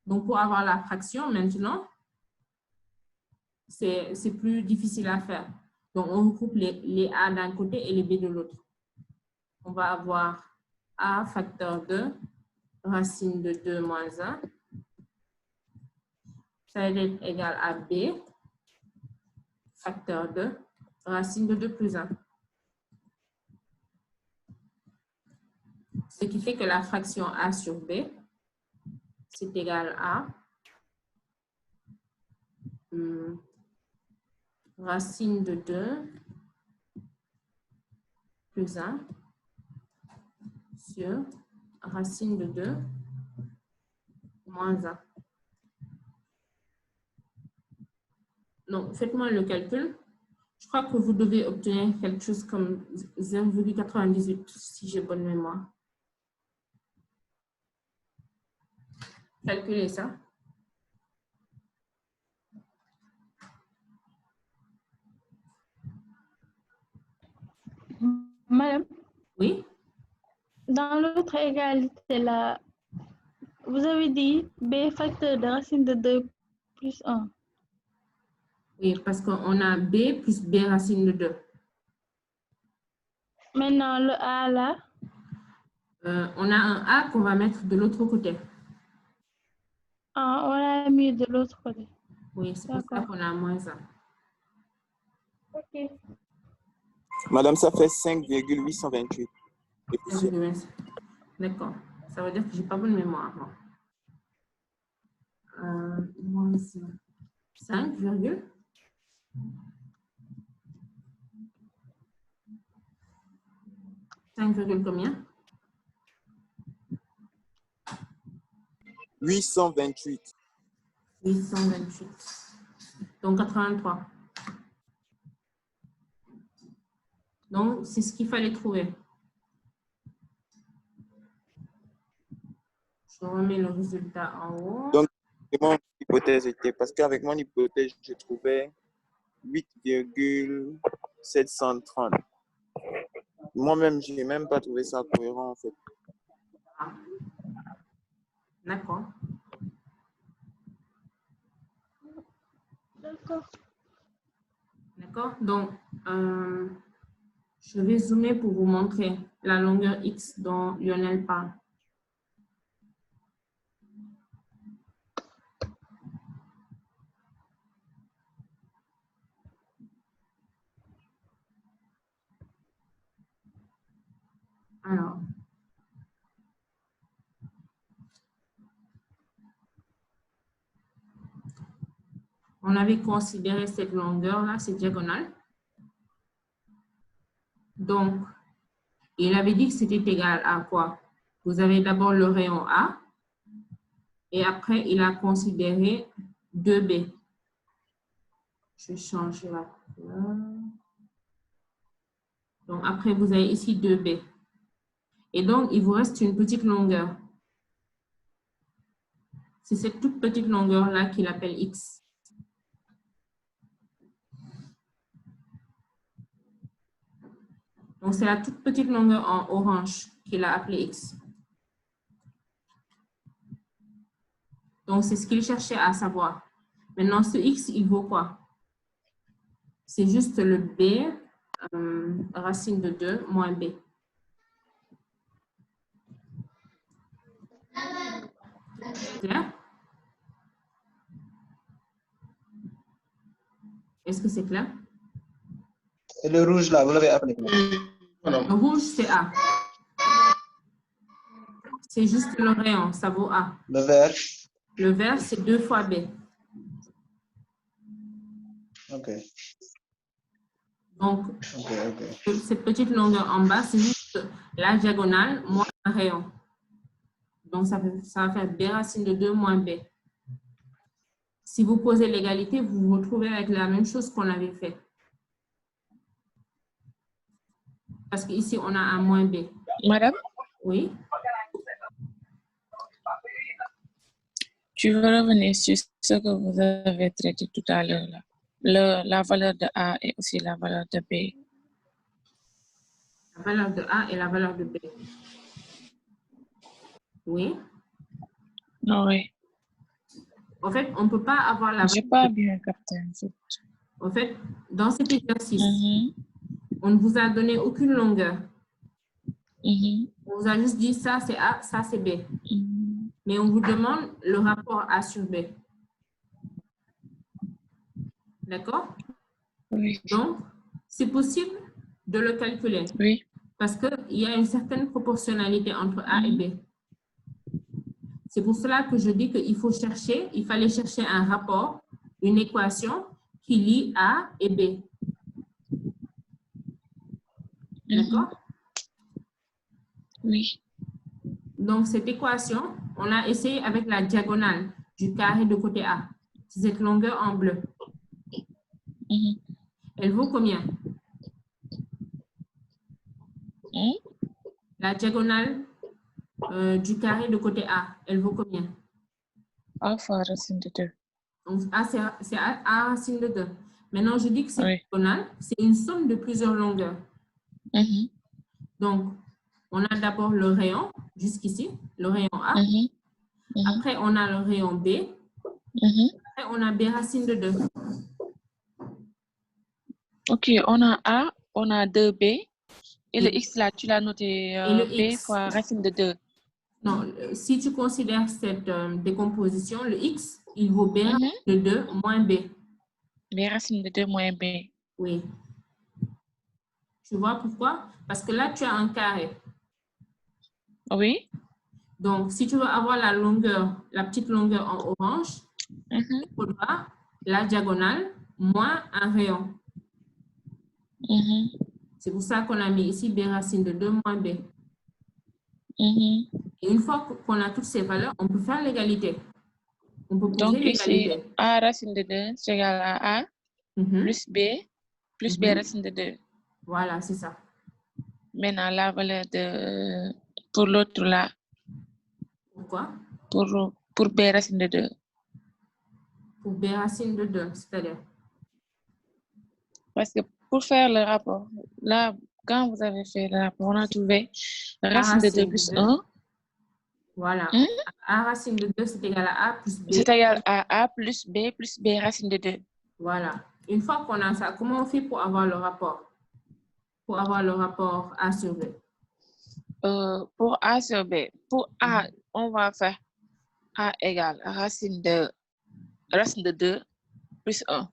Donc, pour avoir la fraction maintenant, c'est plus difficile à faire. Donc, on regroupe les A d'un côté et les B de l'autre. On va avoir A facteur 2 racine de 2 moins 1. Ça va être égal à B facteur 2 racine de 2 plus 1. Ce qui fait que la fraction A sur B, c'est égal à racine de 2 plus 1 sur racine de 2 moins A. Donc, faites-moi le calcul. Je crois que vous devez obtenir quelque chose comme 0,98 si j'ai bonne mémoire. Calculez ça. Madame, Oui? dans l'autre égalité là, vous avez dit B facteur de racine de 2 plus 1. Oui, parce qu'on a B plus B racine de 2. Maintenant, le A là, On a un A qu'on va mettre de l'autre côté. on l'a mis de l'autre côté. Oui, c'est pour ça qu'on a moins A. Ok. Madame, ça fait 5,828. Et poussière. D'accord. Ça veut dire que je n'ai pas bonne mémoire. Moins 5, virgule. Combien? 828. 828. Donc 83. Donc, c'est ce qu'il fallait trouver. Je remets le résultat en haut. Donc, mon hypothèse était, parce qu'avec mon hypothèse, je trouvais 8,730. Moi-même, je n'ai même pas trouvé ça cohérent, en fait. D'accord. D'accord. D'accord. Donc, je vais zoomer pour vous montrer la longueur X dont Lionel parle. Alors, on avait considéré cette longueur-là, cette diagonale. Donc, il avait dit que c'était égal à quoi? Vous avez d'abord le rayon A et après, il a considéré 2B. Je vais changer la couleur. Donc, après, vous avez ici 2B. Et donc, il vous reste une petite longueur. C'est cette toute petite longueur-là qu'il appelle X. Donc, c'est la toute petite longueur en orange qu'il a appelée X. Donc, c'est ce qu'il cherchait à savoir. Maintenant, ce X, il vaut quoi? C'est juste le B, racine de 2, moins B. Clair? Est-ce que c'est clair? Et le rouge là, vous l'avez appelé comment? Le rouge, c'est A. C'est juste le rayon, ça vaut A. Le vert? Le vert, c'est 2 fois B. Ok. Donc, Ok. cette petite longueur en bas, c'est juste la diagonale moins un rayon. Donc, ça va faire B racine de 2 moins B. Si vous posez l'égalité, vous vous retrouvez avec la même chose qu'on avait fait. Parce qu'ici, on a un moins B. Madame? Oui. Tu veux revenir sur ce que vous avez traité tout à l'heure, là. La valeur de A et aussi la valeur de B. La valeur de A et la valeur de B. Oui. Oui. En fait, on ne peut pas avoir la... Je n'ai pas bien capté. En fait, dans cet exercice, on ne vous a donné aucune longueur. On vous a juste dit ça c'est A, ça c'est B. Mais on vous demande le rapport A sur B. D'accord? Oui. Donc, c'est possible de le calculer. Oui. Parce qu'il y a une certaine proportionnalité entre A et B. C'est pour cela que je dis qu'il faut chercher, il fallait chercher un rapport, une équation qui lie A et B. D'accord? Oui. Donc, cette équation, on a essayé avec la diagonale du carré de côté A. C'est cette longueur en bleu. Elle vaut combien? La diagonale du carré de côté A, elle vaut combien? A fois racine de 2. Donc, A, c'est A racine de 2. Maintenant, je dis que cette diagonale, c'est une somme de plusieurs longueurs. Donc, on a d'abord le rayon, jusqu'ici, le rayon A. Après, on a le rayon B. Après, on a B racine de 2. OK, on a A, on a 2B. Et le X, là, tu l'as noté B X, fois racine de 2. Non, si tu considères cette décomposition, le X, il vaut B racine de 2 moins B. B racine de 2 moins B. Oui. Tu vois pourquoi? Parce que là, tu as un carré. Oui. Donc, si tu veux avoir la longueur, la petite longueur en orange, il faudra la diagonale moins un rayon. C'est pour ça qu'on a mis ici B racine de 2 moins B. Et une fois qu'on a toutes ces valeurs, on peut faire l'égalité. On peut poser Donc ici, l'égalité. A racine de 2, c'est égal à A plus B plus B racine de 2. Voilà, c'est ça. Maintenant, la valeur de... Pour l'autre là. Pourquoi? Pour B racine de 2. Pour B racine de 2, c'est-à-dire? Parce que pour faire le rapport, là, quand vous avez fait le rapport, on a trouvé racine de 2 plus 1. Voilà. A racine de 2, c'est égal à A plus B. C'est égal à A plus B racine de 2. Voilà. Une fois qu'on a ça, comment on fait pour avoir le rapport? Pour avoir le rapport A sur B? Pour A sur B, pour A, on va faire A égale racine de 2 plus 1.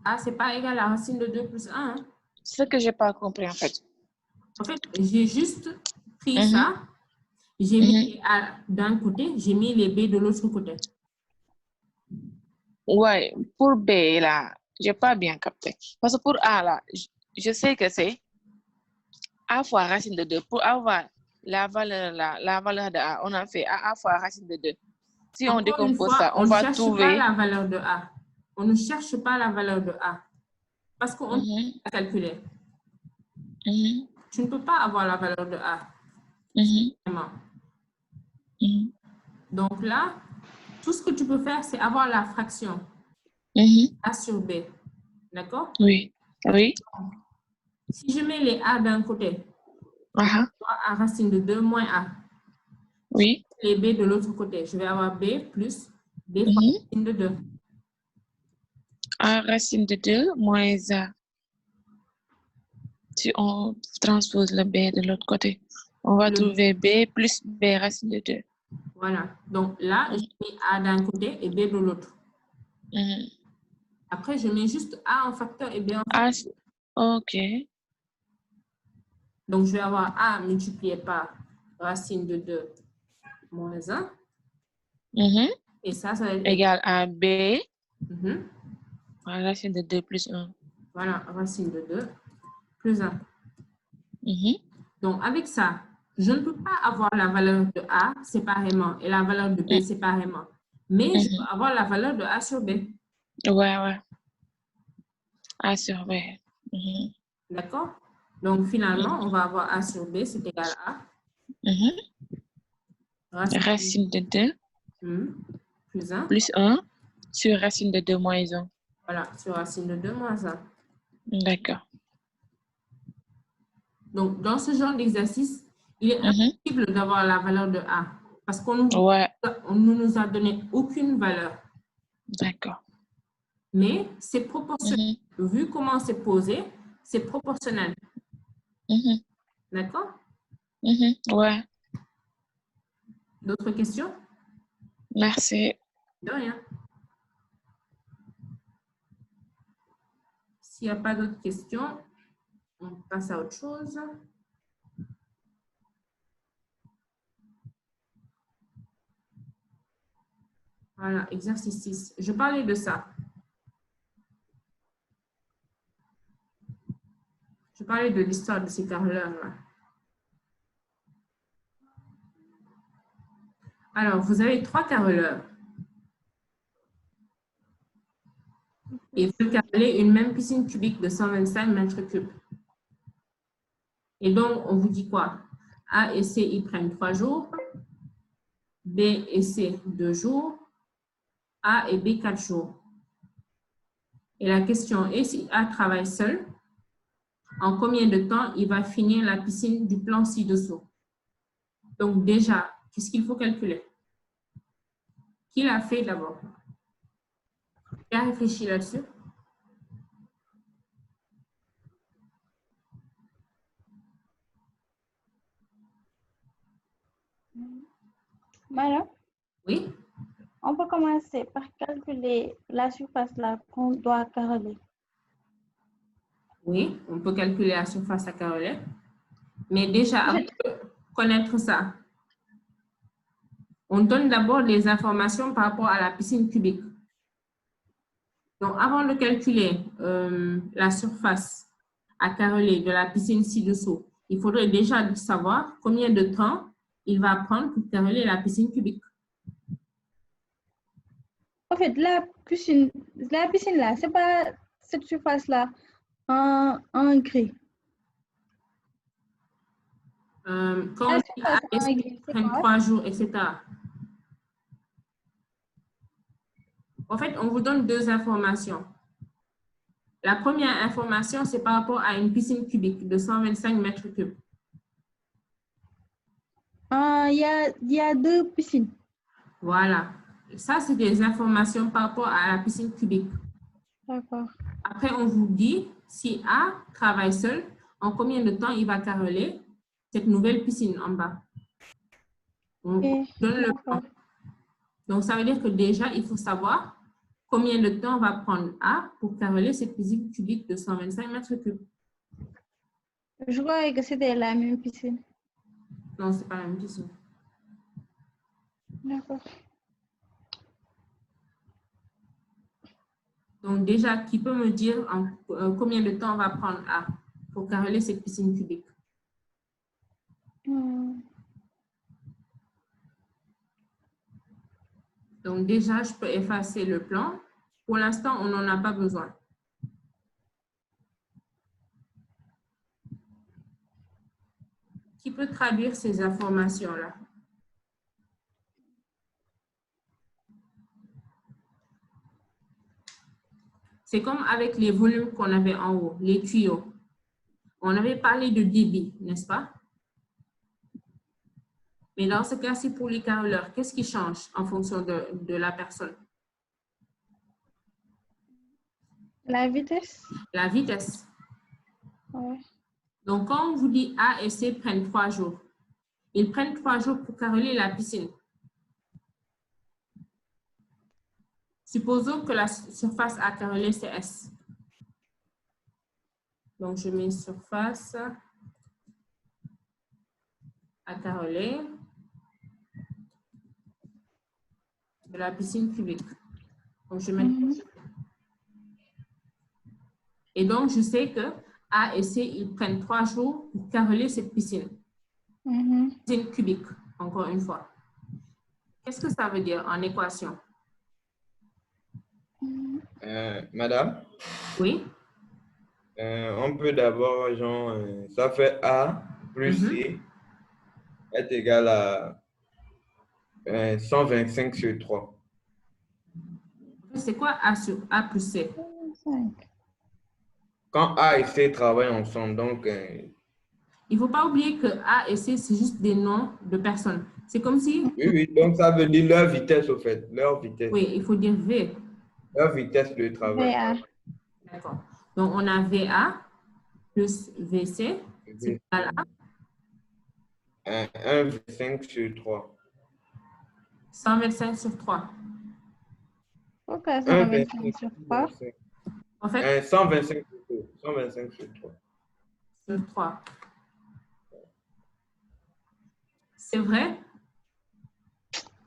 A, c'est pas égal à racine de 2 plus 1. Hein? C'est ce que j'ai pas compris en fait. En fait, j'ai juste pris ça. J'ai mis les A d'un côté, j'ai mis les B de l'autre côté. Ouais, pour B là, j'ai pas bien capté. Parce que pour A là, je sais que c'est A fois racine de 2. Pour avoir la valeur là, la valeur de A, on a fait A fois racine de 2. Si on décompose ça, on va trouver... On ne cherche pas la valeur de A. On ne cherche pas la valeur de A. Parce qu'on ne peut pas calculer. Tu ne peux pas avoir la valeur de A. Donc là, tout ce que tu peux faire, c'est avoir la fraction A sur B. D'accord? Oui. Oui. Si je mets les A d'un côté, A racine de 2 moins A. Oui. Les B de l'autre côté, je vais avoir B plus B fois racine de 2. A racine de 2 moins A. Si on transpose le B de l'autre côté, on va trouver B plus B racine de 2. Voilà. Donc là, je mets A d'un côté et B de l'autre. Après, je mets juste A en facteur et B en facteur. OK. Donc, je vais avoir A multiplié par racine de 2 moins 1. Et ça va être égal à B. Racine de 2 plus 1. Voilà, racine de 2 plus 1. Donc, avec ça, je ne peux pas avoir la valeur de A séparément et la valeur de B séparément. Mais je peux avoir la valeur de A sur B. Ouais. A sur B. D'accord? Donc, finalement, on va avoir A sur B, c'est égal à racine de 2 plus 1. Plus 1 sur racine de 2 moins 1. Voilà, sur racine de 2 moins 1. D'accord. Donc, dans ce genre d'exercice, il est impossible d'avoir la valeur de A parce qu'on ne nous a donné aucune valeur. D'accord. Mais c'est proportionnel. Vu comment c'est posé, c'est proportionnel. D'accord? Ouais. D'autres questions? Merci. De rien. S'il n'y a pas d'autres questions, on passe à autre chose. Voilà, exercice 6. Je parlais de ça. Je parlais de l'histoire de ces carreleurs-là. Alors, vous avez 3 carreleurs. Et vous carrelez une même piscine cubique de 125 mètres cubes. Et donc, on vous dit quoi? A et C, ils prennent 3 jours. B et C, 2 jours. A et B, 4 jours. Et la question est, si A travaille seul, en combien de temps il va finir la piscine du plan ci-dessous? Donc déjà, qu'est-ce qu'il faut calculer? Qui l'a fait d'abord? Qui a réfléchi là-dessus? Madame, Oui? on peut commencer par calculer la surface là qu'on doit carreler. Oui, on peut calculer la surface à carreler. Mais déjà, avant de connaître ça, on donne d'abord les informations par rapport à la piscine cubique. Donc, avant de calculer la surface à carreler de la piscine ci-dessous, il faudrait déjà savoir combien de temps il va prendre pour carreler la piscine cubique. En fait, la piscine là, c'est pas cette surface là en gris. Quand on dit A et C prennent 3 jours, etc. En fait, on vous donne 2 informations. La première information, c'est par rapport à une piscine cubique de 125 mètres cubes. Il y a 2 piscines. Voilà. Ça, c'est des informations par rapport à la piscine cubique. D'accord. Après, on vous dit, si A travaille seul, en combien de temps il va carreler cette nouvelle piscine en bas. On donne le plan. Donc, ça veut dire que déjà, il faut savoir combien de temps va prendre A pour carreler cette piscine cubique de 125 mètres cubes. Je croyais que c'était la même piscine. Non, ce n'est pas la même piscine. D'accord. Donc, déjà, qui peut me dire combien de temps va prendre A pour carreler cette piscine cubique? Donc, déjà, je peux effacer le plan. Pour l'instant, on n'en a pas besoin. Qui peut traduire ces informations-là? C'est comme avec les volumes qu'on avait en haut, les tuyaux. On avait parlé de débit, n'est-ce pas? Mais dans ce cas-ci, pour les carreleurs, qu'est-ce qui change en fonction de la personne? La vitesse? La vitesse. Ouais. Donc, quand on vous dit A et C prennent 3 jours, ils prennent 3 jours pour carreler la piscine. Supposons que la surface à carreler, c'est S. Donc, je mets surface à carreler de la piscine cubique. Donc, je mets Et donc, je sais que A et C, ils prennent 3 jours pour carreler cette piscine. Piscine cubique, encore une fois. Qu'est-ce que ça veut dire en équation? Madame? Oui? On peut d'abord, genre, ça fait A plus C est égal à 125 sur 3. C'est quoi A sur A plus C? 5. Quand A et C travaillent ensemble, donc... Il ne faut pas oublier que A et C, c'est juste des noms de personnes. C'est comme si... Oui, oui, donc ça veut dire leur vitesse, au fait, leur vitesse. Oui, il faut dire V. Leur vitesse de travail. VA. D'accord. Donc, on a VA plus VC, c'est égal à 1,25 sur 3. 125 sur 3. Pourquoi 125 sur 3? En fait, 125 sur 3. Sur 3. C'est vrai?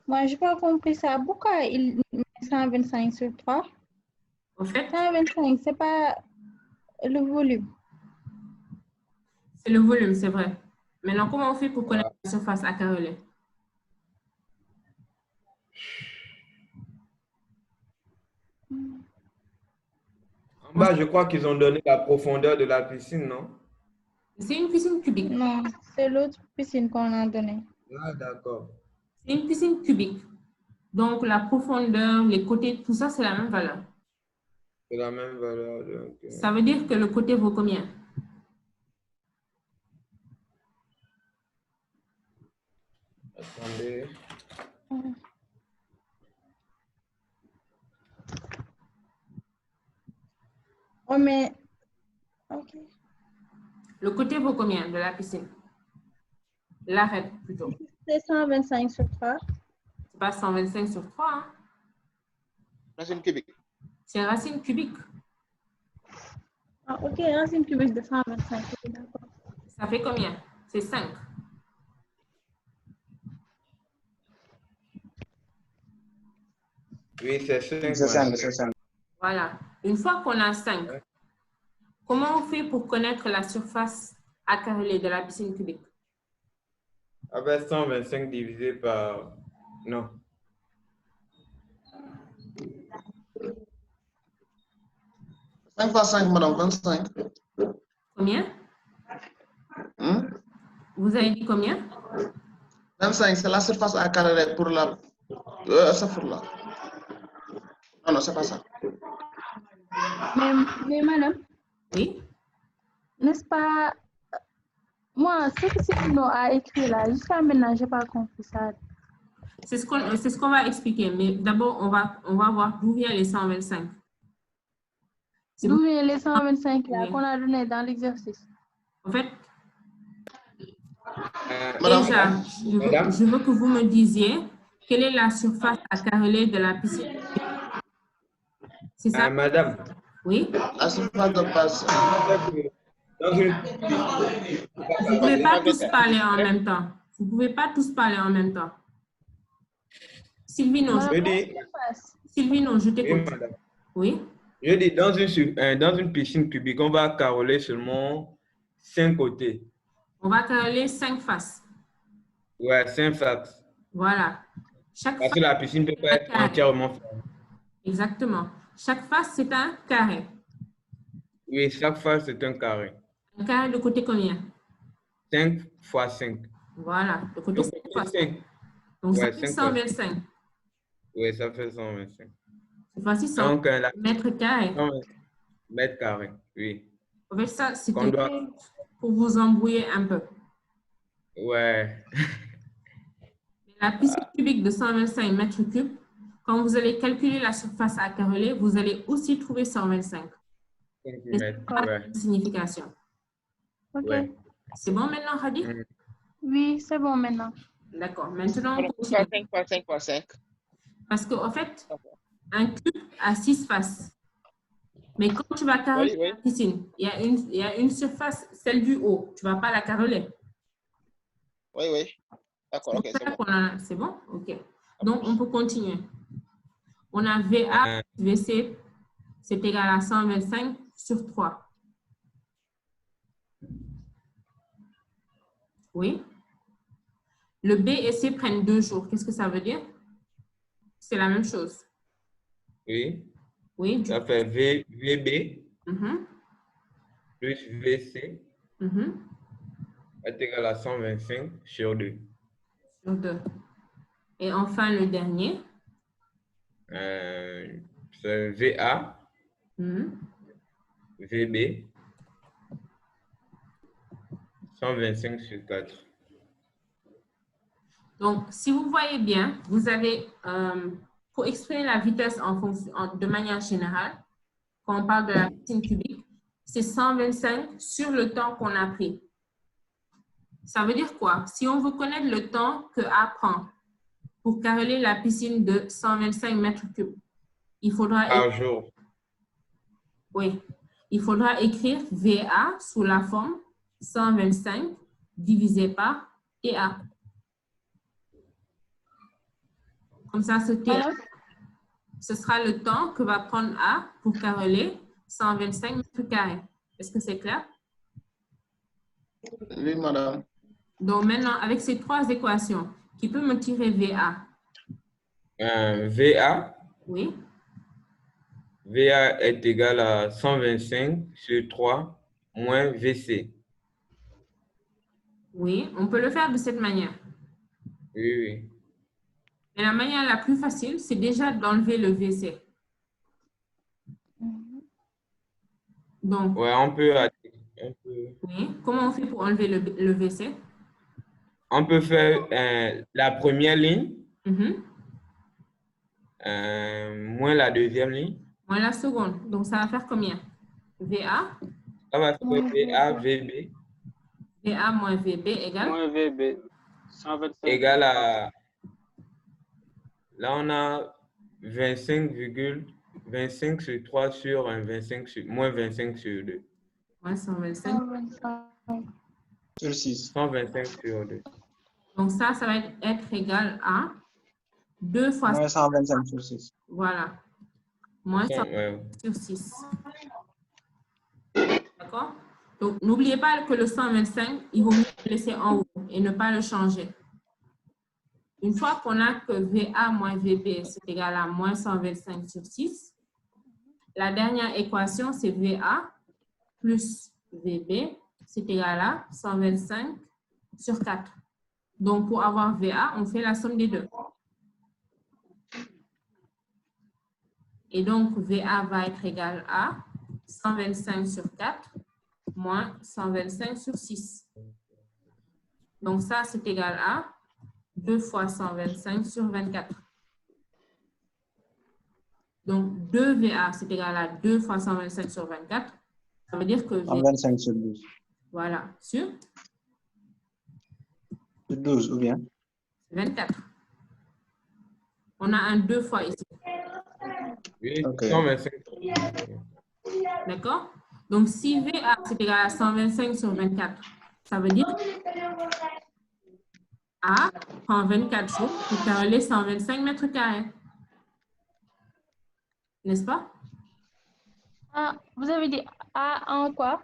Moi, je n'ai pas compris ça. Pourquoi il met 125 sur 3? En fait, 125, ce n'est pas le volume. c'est le volume, c'est vrai. Maintenant, comment on fait pour connaître la surface à carreler? En bas, je crois qu'ils ont donné la profondeur de la piscine, non? C'est une piscine cubique. Non, c'est l'autre piscine qu'on a donnée. Ah, d'accord. C'est une piscine cubique. Donc, la profondeur, les côtés, tout ça, c'est la même valeur. C'est la même valeur. Donc, Ça veut dire que le côté vaut combien? attendez. Oh, mais... Ok. Le côté vaut combien de la piscine? L'arête, plutôt. C'est 125 sur 3. C'est pas 125 sur 3. Hein? Racine cubique. C'est racine cubique. Ah, ok, racine cubique de 125. D'accord. Ça fait combien? C'est 5. Oui, c'est 5. C'est 5, c'est 5. Voilà. Une fois qu'on a 5, comment on fait pour connaître la surface accarelée de la piscine cubique? Avec 125 divisé par... Non. Cinq fois 5, madame, 25. Combien? Vous avez dit combien? 25, c'est la surface à carré pour la... ça pour là. Non, non, c'est pas ça. Mais madame, Oui. n'est-ce pas... Moi, ce que Sylvino a écrit là, jusqu'à maintenant, je n'ai pas compris ça. C'est ce qu'on va expliquer. Mais d'abord, on va voir d'où vient les 125. D'où viennent les 125 là Oui. qu'on a donné dans l'exercice? En fait, Madame, déjà, je veux que vous me disiez quelle est la surface accarelée de la piscine. C'est ça? Madame. Oui. la surface de base. Dans une... Vous ne pouvez pas tous parler en même temps. Vous ne pouvez pas tous parler en même temps. Sylvino, Sylvino, je Oui, t'écoute. madame. Oui. Je dis, dans une piscine cubique, on va carreler seulement 5 côtés. On va carreler 5 faces. Ouais, 5 faces. Voilà. Chaque Parce face, que la piscine ne peut pas être entièrement fermée. exactement. Chaque face, c'est un carré. Oui, chaque face, c'est un carré. Un carré de côté combien? 5 fois 5. Voilà, de côté 5 fois 5. Donc, Ouais, ça fait 5 fois 125. Oui, ça fait 125. Cette fois-ci, 100 Donc, mètres carrés. 120 mètres carrés, oui. En fait, ça, c'était Qu'on doit... pour vous embrouiller un peu. Ouais. La piscine cubique de 125 mètres cubes, quand vous allez calculer la surface à carreler, vous allez aussi trouver 125. 5 Mais mètres, c'est pas ouais. une signification. Ok. Ouais. C'est bon maintenant, Hadi? Oui, c'est bon maintenant. D'accord. Maintenant, on Pourquoi continue. 5 fois 5 fois 5? Parce qu'en fait, un cube a 6 faces. Mais quand tu vas carreler Oui, oui. la piscine, il y a une surface, celle du haut. Tu ne vas pas la carreler. Oui, oui. D'accord, ok, c'est bon. C'est bon? OK. Donc, on peut continuer. On a VA plus VC, c'est égal à 125 sur 3. Oui. Le B et C prennent 2 jours. Qu'est-ce que ça veut dire? C'est la même chose. Oui. Oui. Ça fait VB Mhm. plus VC Mhm. est égal à 125 sur 2. Sur 2. Et enfin, le dernier. C'est VA, Mhm. VB, 125 sur 4. Donc, si vous voyez bien, vous avez, pour exprimer la vitesse de manière générale, quand on parle de la piscine cubique, c'est 125 sur le temps qu'on a pris. Ça veut dire quoi? Si on veut connaître le temps que A prend pour carreler la piscine de 125 mètres cubes, il faudra... Par jour. Oui. Il faudra écrire VA sous la forme 125 divisé par TA. Comme ça, ce sera le temps que va prendre A pour carreler 125 mètres carrés. Est-ce que c'est clair? Oui, madame. Donc maintenant, avec ces 3 équations, qui peut me tirer VA? VA. Oui. VA est égal à 125 sur 3 moins VC. Oui, on peut le faire de cette manière. Oui, oui. Mais la manière la plus facile, c'est déjà d'enlever le VC. Donc, Ouais, on peut oui. Comment on fait pour enlever le VC? on peut faire la première ligne moins la deuxième ligne. Moins la seconde. Donc, ça va faire combien? VA. Ça va faire VA, VB. VA moins VB égale? Moins VB. 125. Égale à... Là, on a 25,25 sur 3 sur 25 sur... moins 25 sur 2. Moins 125. Sur 6. 125 sur 2. Donc, ça va être égal à 2 fois... Moins 125 sur 6. Voilà. Moins 125 Ouais. sur 6. D'accord? Donc, n'oubliez pas que le 125, il vaut mieux le laisser en haut et ne pas le changer. Une fois qu'on a que VA moins VB, c'est égal à moins 125 sur 6, la dernière équation, c'est VA plus VB, c'est égal à 125 sur 4. Donc, pour avoir VA, on fait la somme des deux. Et donc, VA va être égal à 125 sur 4 moins 125 sur 6. Donc, ça, c'est égal à 2 fois 125 sur 24. Donc, 2VA, c'est égal à 2 fois 125 sur 24. Ça veut dire que... 125 sur 12. Voilà, sur 12 ou bien? 24. On a un 2 fois ici. Oui, Okay. 125. D'accord? Donc, si VA, c'est égal à 125 sur 24, ça veut dire A prend 24 jours pour faire les 125 mètres carrés. N'est-ce pas? Ah, vous avez dit A en quoi?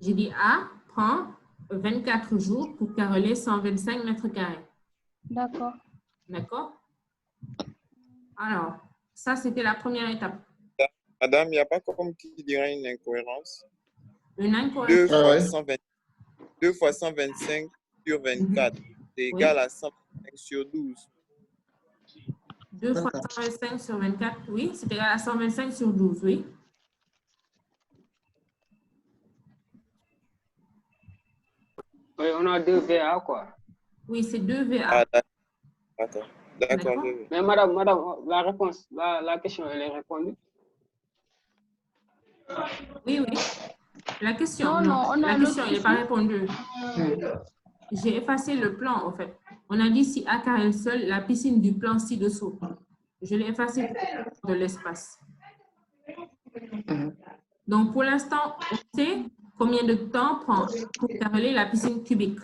J'ai dit A prend 24 jours pour carreler 125 mètres carrés. D'accord. D'accord? Alors, ça, c'était la première étape. Madame, il n'y a pas comme qui dirait une incohérence. Une incohérence. 2 fois 125 sur 24, c'est égal à 125 sur 12. 2 fois 125 sur 24, oui, c'est égal à 125 sur 12, oui. Oui, on a 2 VA, quoi. Oui, c'est 2 VA. Ah, d'accord. D'accord. Mais madame, la réponse, la question, elle est répondue. Oui, oui. La question, Non, la question, elle n'est pas répondue. J'ai effacé le plan, en fait. On a dit si A carré seul, la piscine du plan ci-dessous. Je l'ai effacé pour de l'espace. Donc, pour l'instant, on sait combien de temps prend pour carreler la piscine cubique.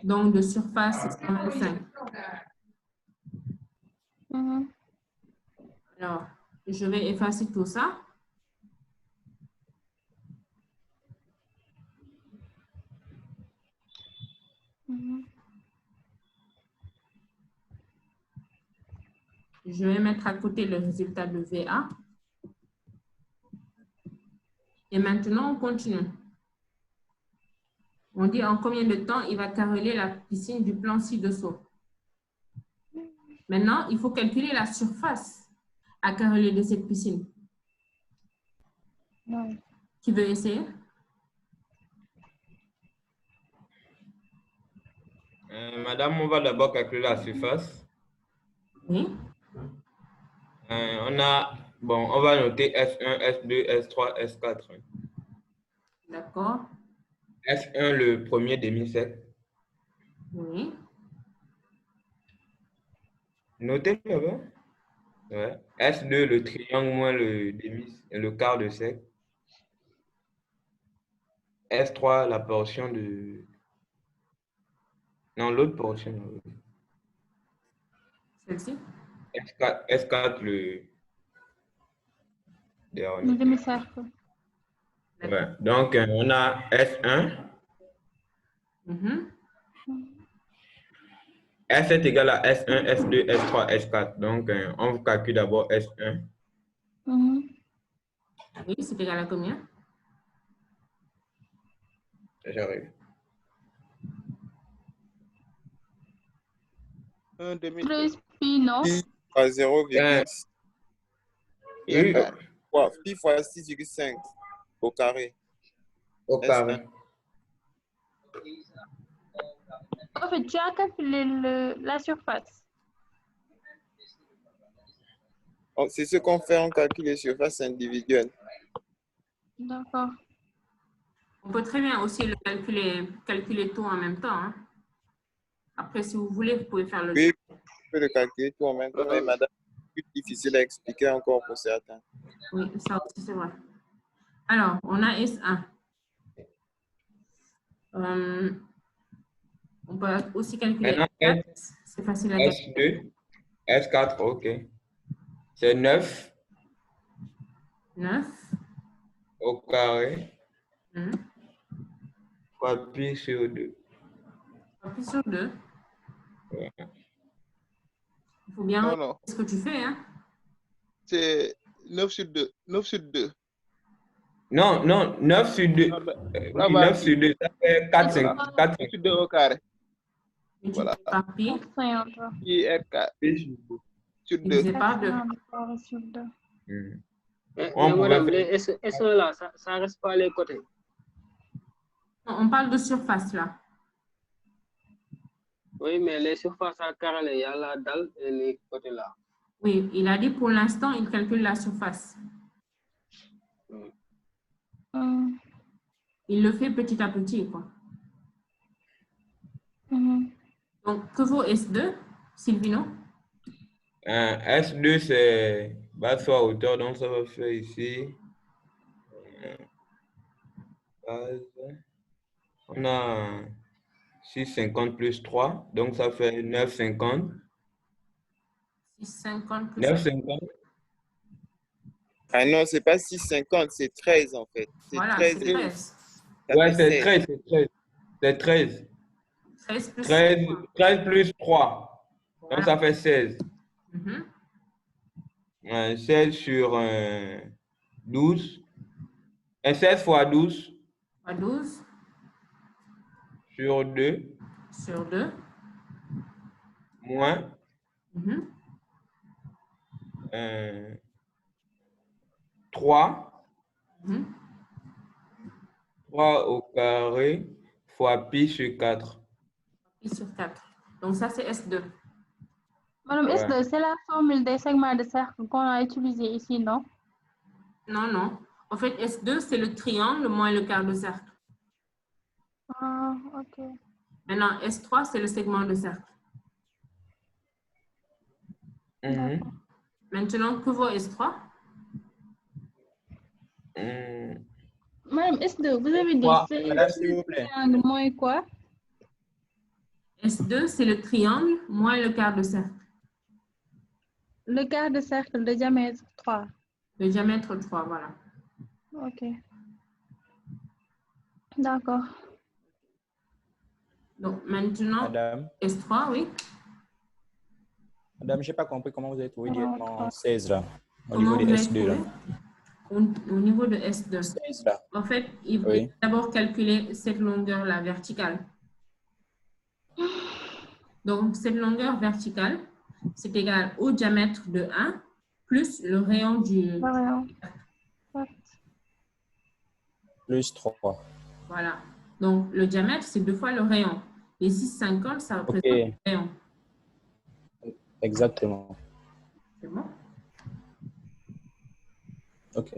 Donc, de surface 125. Alors, je vais effacer tout ça. Je vais mettre à côté le résultat de VA. Et maintenant, on continue. On dit en combien de temps il va carreler la piscine du plan ci-dessous. Maintenant, il faut calculer la surface à carreler de cette piscine. Qui veut essayer? Madame, on va d'abord calculer la surface. Oui. On va noter S1, S2, S3, S4. D'accord. S1, le premier demi-cercle. Oui. Notez là-bas. Ouais. S2, le triangle moins le quart de cercle. S3, la portion de... Non, l'autre portion. Celle-ci? S4, le dernier. Le demi-cercle. Ouais. Donc, on a S1. S est égal à S1, S2, S3, S4. Donc, on calcule d'abord S1. Oui, c'est égal à combien? J'arrive. 1 demi. Plus pi, non? Pi fois 0,6. Oui, Pi fois 6,5 au carré. au carré. S1. En fait, tu as calculé la surface. Oh, c'est ce qu'on fait, on calcule les surfaces individuelles. D'accord. On peut très bien aussi le calculer tout en même temps. Hein. Après, si vous voulez, vous pouvez faire le... Oui, on peut le calculer tout en même temps, mais madame, c'est plus difficile à expliquer encore pour certains. Oui, ça aussi, c'est vrai. Alors, on a S1. On peut aussi calculer Maintenant, S4. C'est facile à calculer. S2, S4, ok. C'est 9 9. au carré Mhm. fois pi sur 2. Pi sur 2. Ouais. Il faut bien Non. ce que tu fais. Hein? C'est 9 sur 2. 9 sur 2. Non, 9 sur 2. Oui, 9 sur 2, ça fait 4, 5. 4 9 sur 2 au carré. Voilà. Par pi. Pi est 4 sur 2. Divisé par 2. Mais madame, les S1 là, ça reste pas les côtés. On parle de surface là. Oui, mais les surfaces à carré, il y a la dalle et les côtés là. Oui, il a dit pour l'instant, il calcule la surface. Il le fait petit à petit, quoi. Donc, que vaut S2, Sylvino? S2, c'est base fois hauteur, donc ça va faire ici. Base. On a 6,50 plus 3, donc ça fait 9,50. 6,50 plus 9,50. Ah non, c'est pas 6,50, c'est 13 en fait. C'est voilà, 13. c'est 13. Ouais, c'est 13, c'est 13. C'est 13. 13 plus 13 plus 3. Voilà. Donc ça fait 16. 16 sur 12. 16 fois 12. Fois 12. Sur 2. Sur 2. Moins. 3. 3 au carré fois pi sur 4. Pi sur 4. Donc ça, c'est S2. Madame, Ouais. S2, c'est la formule des segments de cercle qu'on a utilisé ici, non? Non. En fait, S2, c'est le triangle moins le quart de cercle. Ah, ok. Maintenant, S3, c'est le segment de cercle. Maintenant, que vaut S3? Madame, S2, vous avez dit c'est le triangle moins quoi? S2, c'est le triangle moins le quart de cercle. Le quart de cercle de diamètre 3. Le diamètre 3, voilà. Ok. D'accord. Donc, maintenant, Madame, S3, oui. Madame, je n'ai pas compris comment vous avez trouvé Ah, directement 16 là, au Comment niveau de vous l'avez S2 là. trouvé? Au niveau de S2. 16 là. En fait, il faut Oui. d'abord calculer cette longueur-là verticale. Donc, cette longueur verticale, c'est égal au diamètre de 1 plus le rayon du... Plus 3. Voilà. Donc, le diamètre, c'est 2 fois le rayon. Et 6,50, ça représente le rayon. Exactement. C'est bon? OK.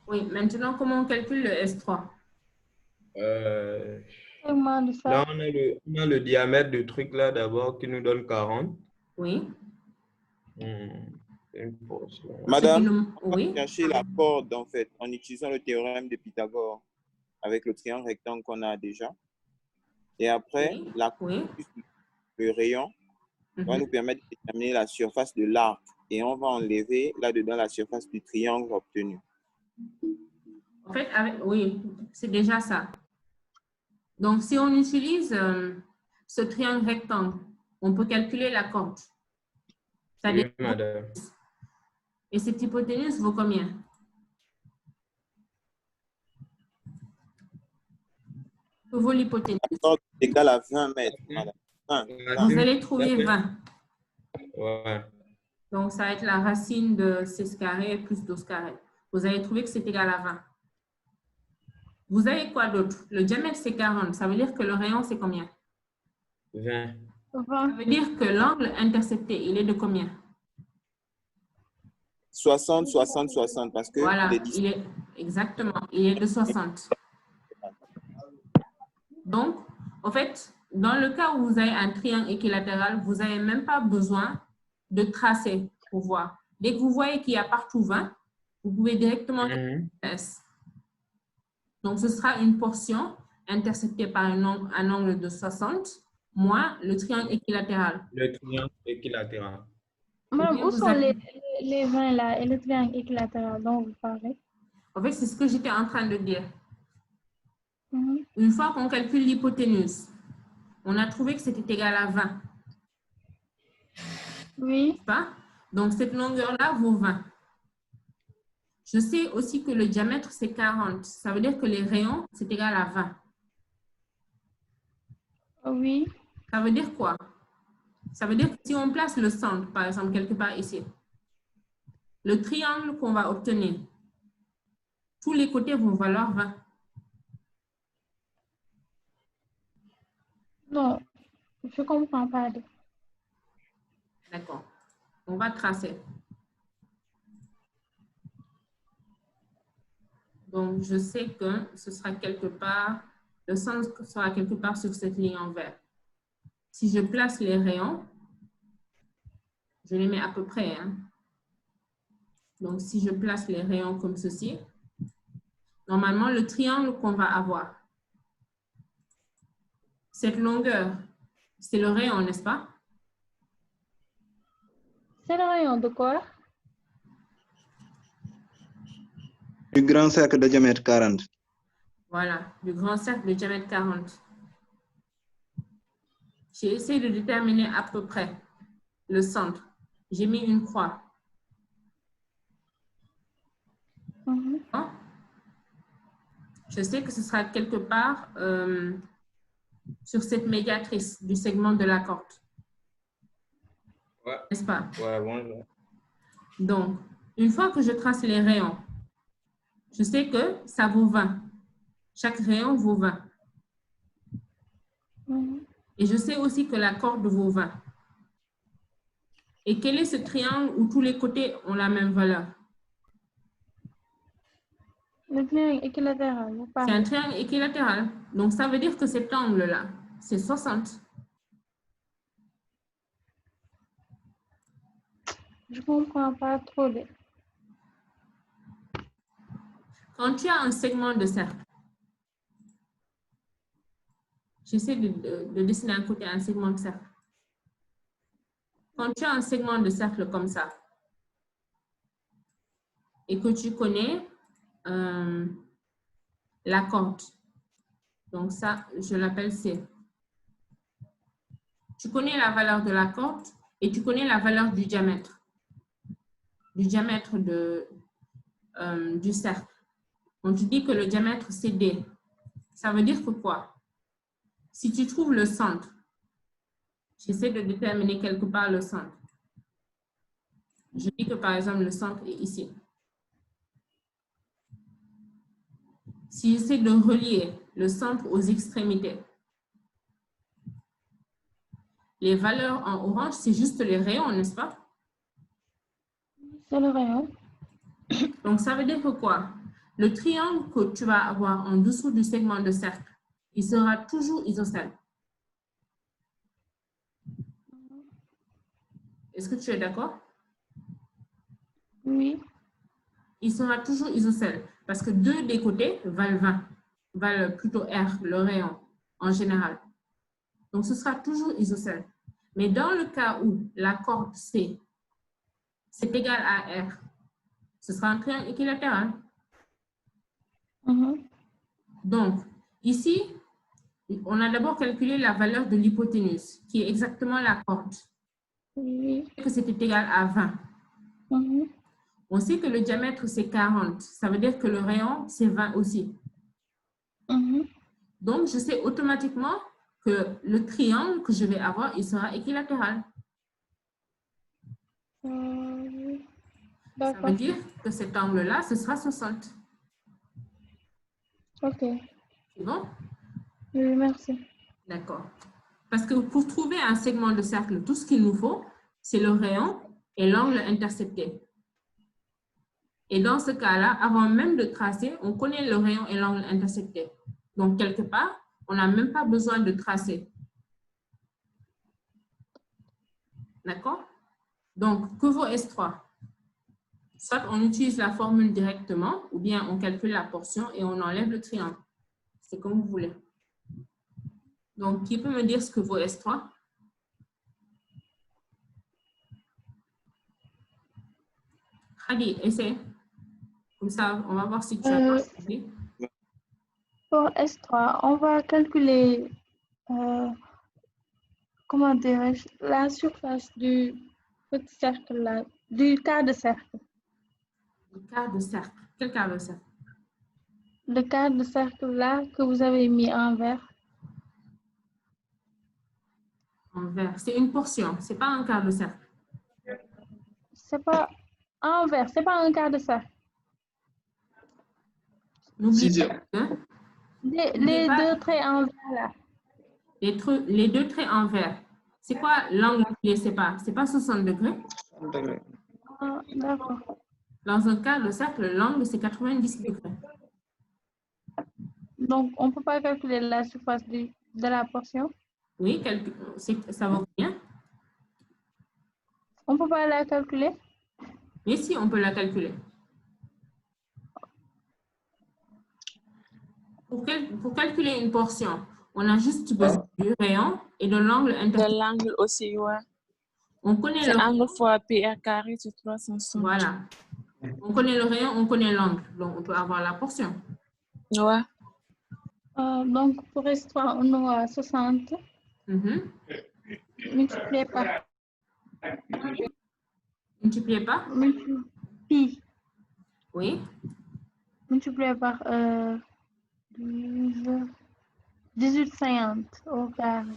Oui, maintenant, comment on calcule le S3? Là, on a le diamètre du truc là d'abord qui nous donne 40. Oui. Madame, on va oui. chercher la corde en fait en utilisant le théorème de Pythagore avec le triangle rectangle qu'on a déjà. Et après, la corde plus le rayon va nous permettre de déterminer la surface de l'arc et on va enlever là-dedans la surface du triangle obtenu. En fait, oui, c'est déjà ça. Donc, si on utilise ce triangle rectangle, on peut calculer la corde. Oui, madame. Et cette hypoténuse vaut combien? Que vaut l'hypoténuse? La corde est égale à 20 mètres, madame. 20. Vous allez trouver 20. Ouais. Donc, ça va être la racine de 6 carrés plus 12 carrés. Vous allez trouver que c'est égal à 20. Vous avez quoi d'autre? Le diamètre, c'est 40. Ça veut dire que le rayon, c'est combien? 20. Ça veut dire que l'angle intercepté, il est de combien? 60, 60, 60, parce que Voilà, il est exactement, il est de 60. Donc, en fait, dans le cas où vous avez un triangle équilatéral, vous n'avez même pas besoin de tracer pour voir. Dès que vous voyez qu'il y a partout 20, vous pouvez directement S. Donc, ce sera une portion interceptée par un angle de 60 moins le triangle équilatéral. Le triangle équilatéral. Madame, où sont les 20 là et le triangle équilatéral dont vous parlez? En fait, c'est ce que j'étais en train de dire. Une fois qu'on calcule l'hypoténuse, on a trouvé que c'était égal à 20. Oui. Pas? Donc, cette longueur-là vaut 20. Je sais aussi que le diamètre, c'est 40. Ça veut dire que les rayons, c'est égal à 20. Oui. Ça veut dire quoi? Ça veut dire que si on place le centre, par exemple, quelque part ici, le triangle qu'on va obtenir, tous les côtés vont valoir 20. Non, je ne comprends pas. D'accord. On va tracer. Donc, je sais que ce sera quelque part, le centre sera quelque part sur cette ligne en vert. Si je place les rayons, je les mets à peu près. Hein. Donc, si je place les rayons comme ceci, normalement, le triangle qu'on va avoir, cette longueur, c'est le rayon, n'est-ce pas? C'est le rayon de quoi? Du grand cercle de diamètre 40. Voilà, du grand cercle de diamètre 40. J'ai essayé de déterminer à peu près le centre. J'ai mis une croix. Je sais que ce sera quelque part sur cette médiatrice du segment de la corde. Ouais. N'est-ce pas? Ouais, bonjour. Donc, une fois que je trace les rayons, je sais que ça vaut 20. Chaque rayon vaut 20. Et je sais aussi que la corde vaut 20. Et quel est ce triangle où tous les côtés ont la même valeur? Le triangle équilatéral. C'est un triangle équilatéral. Donc, ça veut dire que cet angle-là, c'est 60. Je ne comprends pas trop. Quand tu as un segment de cercle, j'essaie de dessiner un côté, un segment de cercle. Quand tu as un segment de cercle comme ça, et que tu connais la corde, donc ça, je l'appelle C. Tu connais la valeur de la corde et tu connais la valeur du diamètre du cercle. On te dit que le diamètre, c'est D. Ça veut dire que quoi? Si tu trouves le centre, j'essaie de déterminer quelque part le centre. Je dis que par exemple, le centre est ici. Si j'essaie de relier le centre aux extrémités, les valeurs en orange, c'est juste les rayons, n'est-ce pas? C'est le rayon. Donc, ça veut dire que quoi? Le triangle que tu vas avoir en dessous du segment de cercle, il sera toujours isocèle. Est-ce que tu es d'accord? Oui. Il sera toujours isocèle parce que deux des côtés valent 20, valent plutôt R, le rayon, en général. Donc, ce sera toujours isocèle. Mais dans le cas où la corde C, c'est égal à R, ce sera un triangle équilatéral. Donc, ici, On a d'abord calculé la valeur de l'hypoténuse, qui est exactement la corde. Oui. Que c'était égal à 20. On sait que le diamètre, c'est 40. Ça veut dire que le rayon, c'est 20 aussi. Donc, je sais automatiquement que le triangle que je vais avoir, il sera équilatéral. Ça veut dire que cet angle-là, ce sera 60. Ok. C'est bon? Oui, merci. D'accord. Parce que pour trouver un segment de cercle, tout ce qu'il nous faut, c'est le rayon et l'angle intercepté. Et dans ce cas-là, avant même de tracer, on connaît le rayon et l'angle intercepté. Donc, quelque part, on n'a même pas besoin de tracer. D'accord? Donc, que vaut S3? Soit on utilise la formule directement, ou bien on calcule la portion et on enlève le triangle. C'est comme vous voulez. Donc, qui peut me dire ce que vaut S3? Khadi, essaie. Comme ça, on va voir si tu as compris. Pour S3, on va calculer, comment dirais-je, la surface du petit cercle là, du quart de cercle. Le quart de cercle. Quel quart de cercle? Le quart de cercle là que vous avez mis en vert. En vert. C'est une portion, c'est pas un quart de cercle. C'est pas en vert, c'est pas un quart de cercle. N'oubliez pas que les deux traits en vert là. Les deux traits en vert. C'est quoi l'angle qui les sépare? C'est pas 60 degrés? Ah, d'accord. Dans un quart de cercle, l'angle, c'est 90 degrés. Donc, on ne peut pas calculer la surface de la portion? Oui, ça vaut bien. On ne peut pas la calculer? Mais si, on peut la calculer. Pour calculer une portion, on a juste besoin du rayon et de l'angle intercepté. De l'angle aussi, ouais. On connaît le angle fois PR carré sur 360. Voilà. On connaît le rayon, on connaît l'angle. Donc, on peut avoir la portion. Ouais. Donc, pour S3, on aura 60. Multiplié par... Multiplié par? Pi. Oui. Multiplié par 18,50 au carré.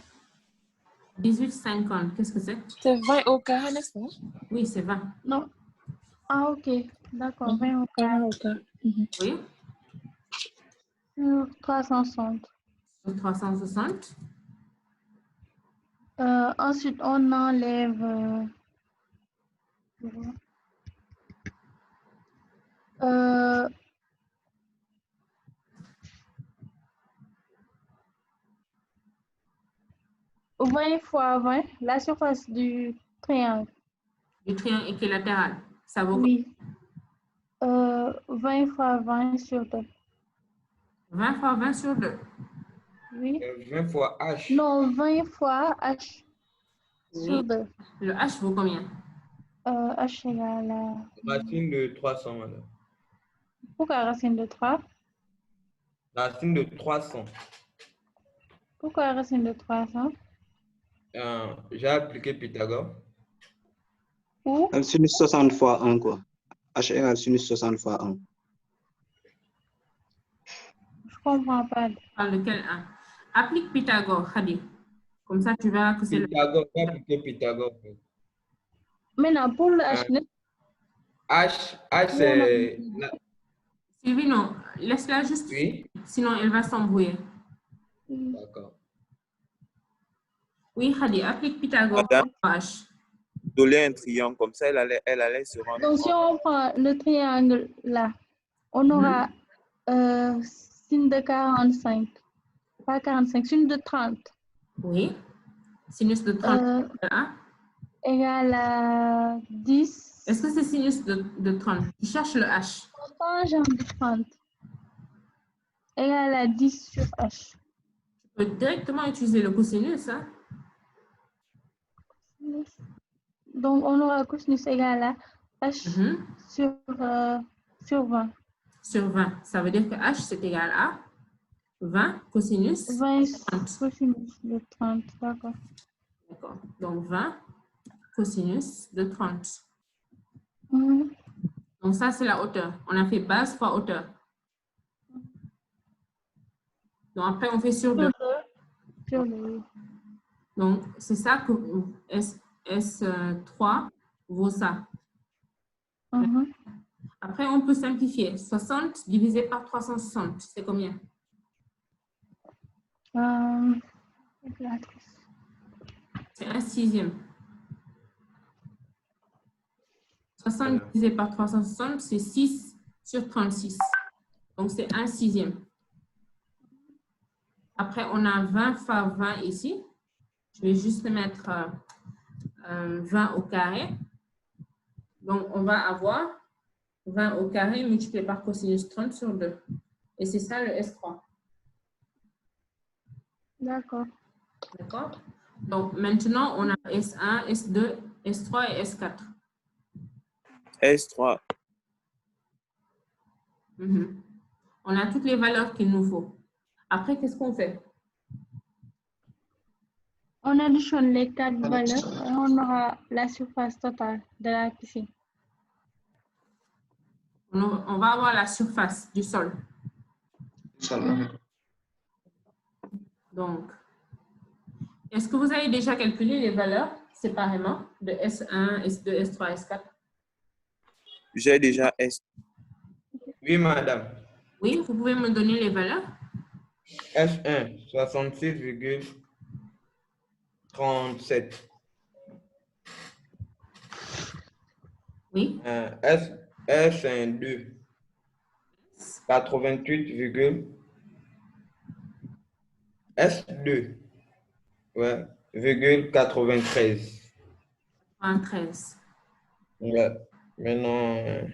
18,50, qu'est-ce que c'est? C'est 20 au carré, n'est-ce pas? Oui, c'est 20. Non. Ah, ok. D'accord, 20 au carré. Oui. Sur 360. Sur 360. Ensuite, on enlève... 20 fois 20, la surface du triangle. Du triangle équilatéral. Ça vaut oui. 20 fois 20 sur 2. 20 fois 20 sur 2. Oui. 20 fois H. Non, 20 fois H sur Oui. 2. Le H vaut combien? H égale à... Racine de 300, madame. Pourquoi racine de 3? Racine de 300. Pourquoi racine de 300? J'ai appliqué Pythagore. Où? Sinus 60 fois 1, quoi. H égale sinus 60 fois 1. Je comprends pas. Parle de quel 1? Applique Pythagore, Khadi. Comme ça, tu verras que c'est le... Pythagore, j'ai appliqué Pythagore. Maintenant, pour le H, H c'est... Sylvie, non. Laisse-la juste. Oui. Sinon, elle va s'embrouiller. D'accord. Oui, Khadi, applique Pythagore Madame, pour H. donner un triangle comme ça, elle allait se rendre. Donc, si on prend le triangle là, on aura sin de 45. Pas 45, sin de 30. Oui. Sinus de 30. Égale à 10. Est-ce que c'est sinus de 30? Tu cherches le H. Tangente de 30. Égale à 10 sur H. Tu peux directement utiliser le cosinus, hein? Donc, on aura cosinus égal à H sur 20. Sur 20. Ça veut dire que H, c'est égal à 20 cosinus 20 30. cosinus de 30, d'accord. D'accord. Donc 20 cosinus de 30. Mhm. Donc ça, c'est la hauteur. On a fait base fois hauteur. Donc après, on fait sur 2. Sur deux. Donc c'est ça que S3 vaut ça. Mhm. Après, on peut simplifier. 60 divisé par 360, c'est combien? Calculatrice. C'est 1/6. 60 divisé par 360, c'est 6 sur 36. Donc, c'est 1/6. Après, on a 20 fois 20 ici. Je vais juste mettre 20 au carré. Donc, on va avoir 20 au carré multiplié par cosinus 30 sur 2. Et c'est ça le S3. D'accord. D'accord? Donc, maintenant, on a S1, S2, S3 et S4. S3. Mhm. On a toutes les valeurs qu'il nous faut. Après, qu'est-ce qu'on fait? On additionne les 4 valeurs et on aura la surface totale de la piscine. On va avoir la surface du sol. Donc, est-ce que vous avez déjà calculé les valeurs séparément de S1, S2, S3, S4? J'ai déjà S. Oui, madame. Oui, vous pouvez me donner les valeurs? S1, 66,37. Oui. S2, 88, S2, ouais, 93. 13. Ouais. Maintenant,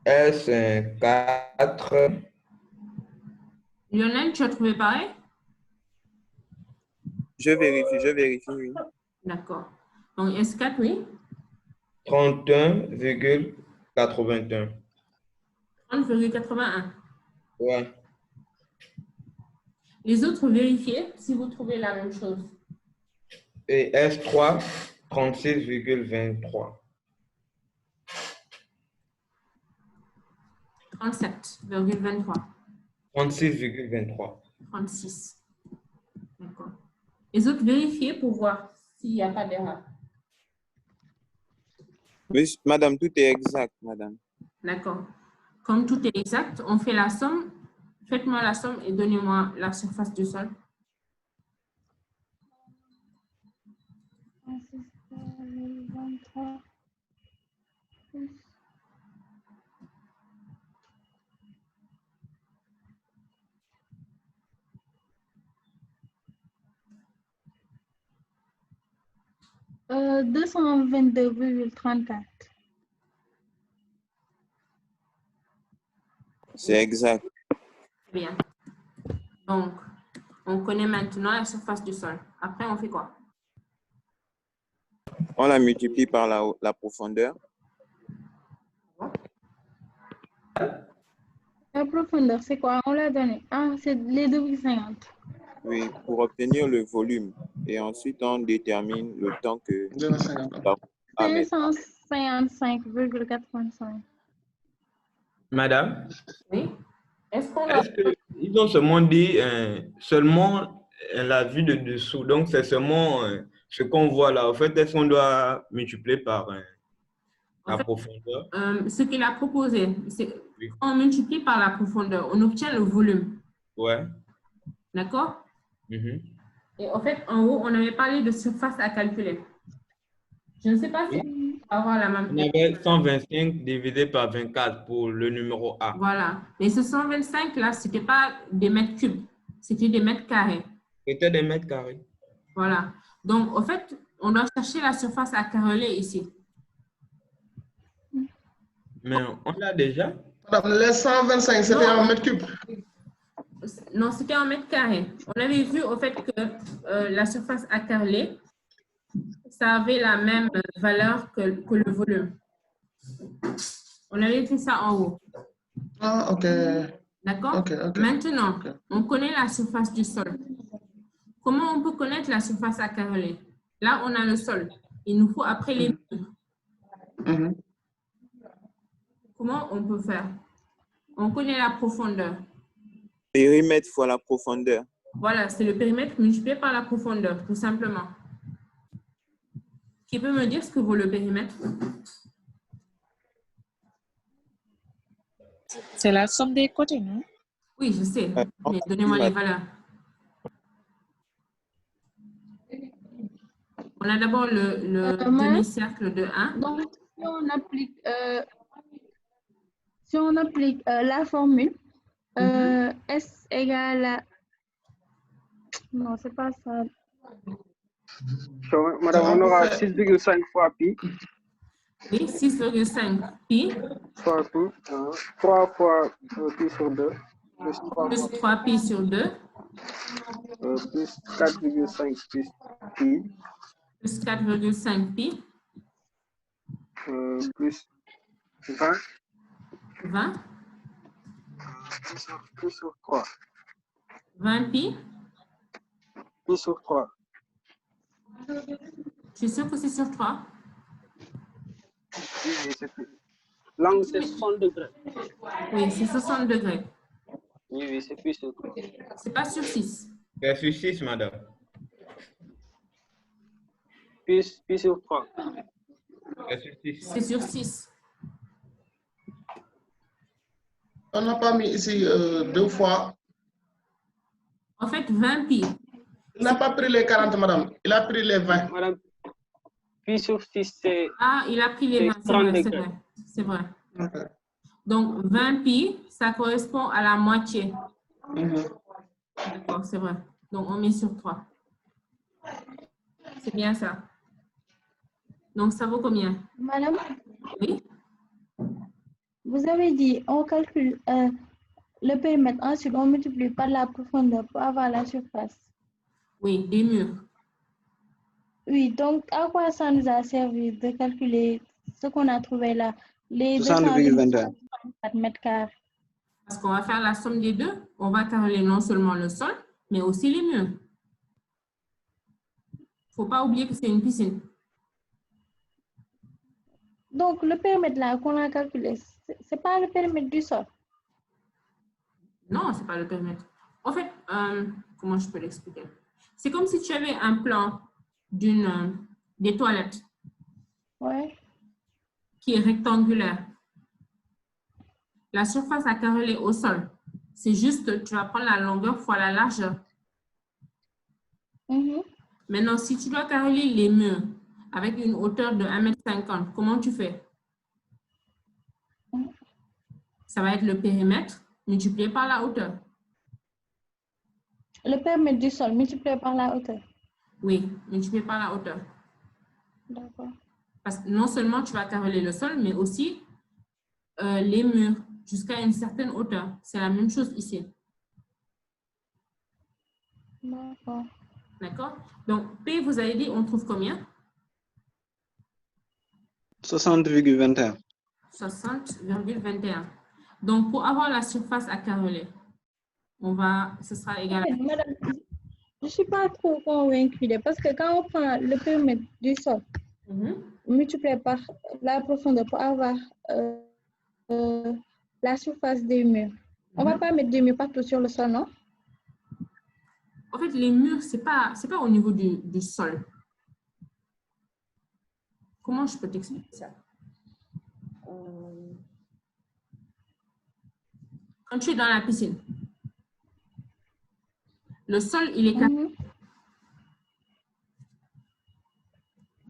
S4. Lionel, tu as trouvé pareil? Je vérifie, oui. D'accord. Donc, S4, oui. 31,81. 30,81. Ouais. Les autres, vérifiez si vous trouvez la même chose. Et S3, 36,23. 37,23. 36,23. 36. D'accord. Les autres, vérifiez pour voir s'il n'y a pas d'erreur. Oui, madame, tout est exact, madame. D'accord. Comme tout est exact, on fait la somme. Faites-moi la somme et donnez-moi la surface du sol. Euh, 222,34. C'est exact. Bien. Donc, on connaît maintenant la surface du sol. Après, on fait quoi? On la multiplie par la profondeur. La profondeur, c'est quoi? On l'a donné. Ah, c'est les 2,50. Oui, pour obtenir le volume. Et ensuite, on détermine le temps que... 555,85. Madame? Oui. Est-ce qu'ils ont seulement dit seulement la vue de dessous? Donc, c'est seulement ce qu'on voit là. En fait, est-ce qu'on doit multiplier par la profondeur? Ce qu'il a proposé, c'est qu'on multiplie par la profondeur, on obtient le volume. Ouais. D'accord? Et en fait, en haut, on avait parlé de surface à calculer. Je ne sais pas si on va avoir la même. On avait 125 divisé par 24 pour le numéro A. Voilà. Mais ce 125 là, ce n'était pas des mètres cubes, c'était des mètres carrés. C'était des mètres carrés. Voilà. Donc, en fait, on doit chercher la surface à carreler ici. Mais on l'a déjà. Madame, les 125, c'était en mètres cubes. Non, c'était en mètres carrés. On avait vu au fait que la surface à carreler, ça avait la même valeur que le volume. On avait fait ça en haut. Ah, ok. D'accord? Ok, ok. Maintenant, Ok. on connaît la surface du sol. Comment on peut connaître la surface à carreler? Là, on a le sol. Il nous faut après les murs. Mhm. Comment on peut faire? On connaît la profondeur. Périmètre fois la profondeur. Voilà, c'est le périmètre multiplié par la profondeur, tout simplement. Qui peut me dire ce que vaut le périmètre? C'est la somme des côtés, non? Oui, je sais, mais donnez-moi les valeurs. On a d'abord le demi-cercle de 1. Donc, si on applique la formule, S égale à... Non, c'est pas ça. Madame, on aura 6,5 fois pi. Oui, 6,5 pi. Fois pi. 3 fois pi sur 2. Plus 3 pi sur 2. Plus 4,5 pi. Plus 4,5 pi. Plus 20. 20. Pi sur 3. 20 pi. Pi sur 3. Tu es sûr que c'est sur 3? Oui, c'est plus. L'angle, c'est 60 degrés. Oui, c'est 60 degrés. Oui, c'est plus sur 3. C'est pas sur 6. C'est sur 6, madame. Pi sur 3. C'est sur 6. C'est sur 6. On n'a pas mis ici 2 fois. En fait, 20 pi. Il n'a pas pris les 40, madame. Il a pris les 20. Madame, pi sur 6, c'est... Ah, il a pris les 20, c'est vrai, c'est vrai. C'est vrai. Okay. Donc, 20 pi, ça correspond à la moitié. Mhm. D'accord, c'est vrai. Donc, on met sur 3. C'est bien ça. Donc, ça vaut combien? Madame, Oui. vous avez dit, on calcule le périmètre, ensuite on multiplie par la profondeur pour avoir la surface. Oui, des murs. Oui, donc à quoi ça nous a servi de calculer ce qu'on a trouvé là, les 60,21. 4 mètres carrés? Parce qu'on va faire la somme des deux. On va carreler non seulement le sol, mais aussi les murs. Il ne faut pas oublier que c'est une piscine. Donc le périmètre là qu'on a calculé, c'est pas le périmètre du sol. Non, ce n'est pas le périmètre. En fait, comment je peux l'expliquer? C'est comme si tu avais un plan des toilettes qui est rectangulaire. La surface à carreler au sol, c'est juste, tu vas prendre la longueur fois la largeur. Maintenant, si tu dois carreler les murs avec une hauteur de 1,50 m, comment tu fais? Ça va être le périmètre multiplié par la hauteur. Le périmètre du sol multiplié par la hauteur. Oui, multiplié par la hauteur. D'accord. Parce que non seulement tu vas carreler le sol, mais aussi les murs jusqu'à une certaine hauteur. C'est la même chose ici. D'accord. D'accord? Donc, P, vous avez dit, on trouve combien? 60,21. 60,21. Donc, pour avoir la surface à carreler, ce sera égal à... Madame, je ne suis pas trop convaincue parce que quand on prend le périmètre du sol, multiplié par la profondeur pour avoir la surface des murs, on ne va pas mettre des murs partout sur le sol, non? En fait, les murs, ce n'est pas au niveau du sol. Comment je peux t'expliquer ça? Quand tu es dans la piscine, le sol, il est carrelé.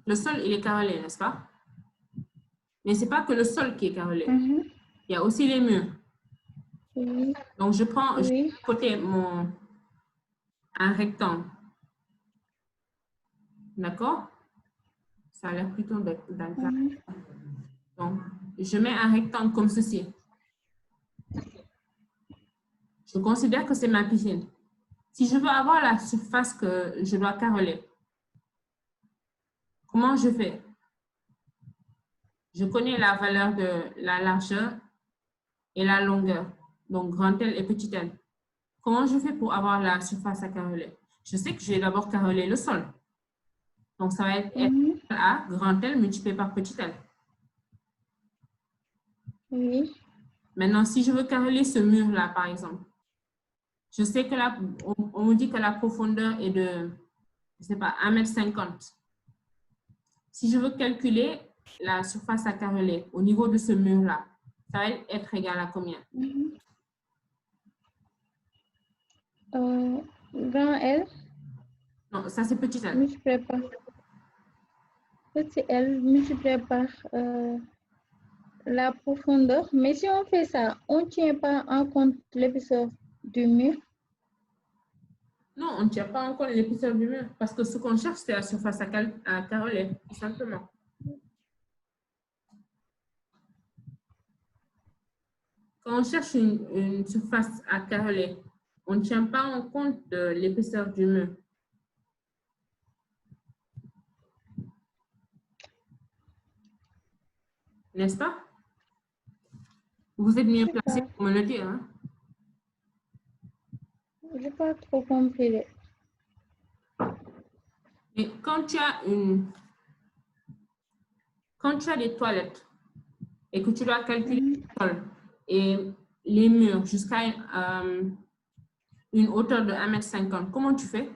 Le sol, il est carrelé, n'est-ce pas? Mais ce n'est pas que le sol qui est carrelé. Il y a aussi les murs. Donc, je prends à côté un rectangle. D'accord? Ça a l'air plutôt d'un carré. Donc, je mets un rectangle comme ceci. Je considère que c'est ma piscine. Si je veux avoir la surface que je dois carreler, comment je fais? Je connais la valeur de la largeur et la longueur. Donc, grand L et petit l. Comment je fais pour avoir la surface à caroler? Je sais que je vais d'abord caroler le sol. Donc, ça va être A, grand L multiplié par petit l. Oui. Maintenant, si je veux caroler ce mur-là, par exemple, je sais que là, on me dit que la profondeur est de, je sais pas, 1,50 m. Si je veux calculer la surface à caroler au niveau de ce mur-là, ça va être égal à combien? Grand L. Non, ça c'est petit l. Multiplié par petit L multiplié par la profondeur. Mais si on fait ça, on ne tient pas en compte l'épaisseur du mur. Non, on ne tient pas en compte l'épaisseur du mur parce que ce qu'on cherche, c'est la surface à caroler, tout simplement. Quand on cherche une surface à caroler, on ne tient pas en compte de l'épaisseur du mur. N'est-ce pas? Vous êtes mieux placé pour me le dire. Hein? Je n'ai pas trop compris. Mais quand tu as des toilettes et que tu dois calculer le sol et les murs jusqu'à une hauteur de 1,50 m, comment tu fais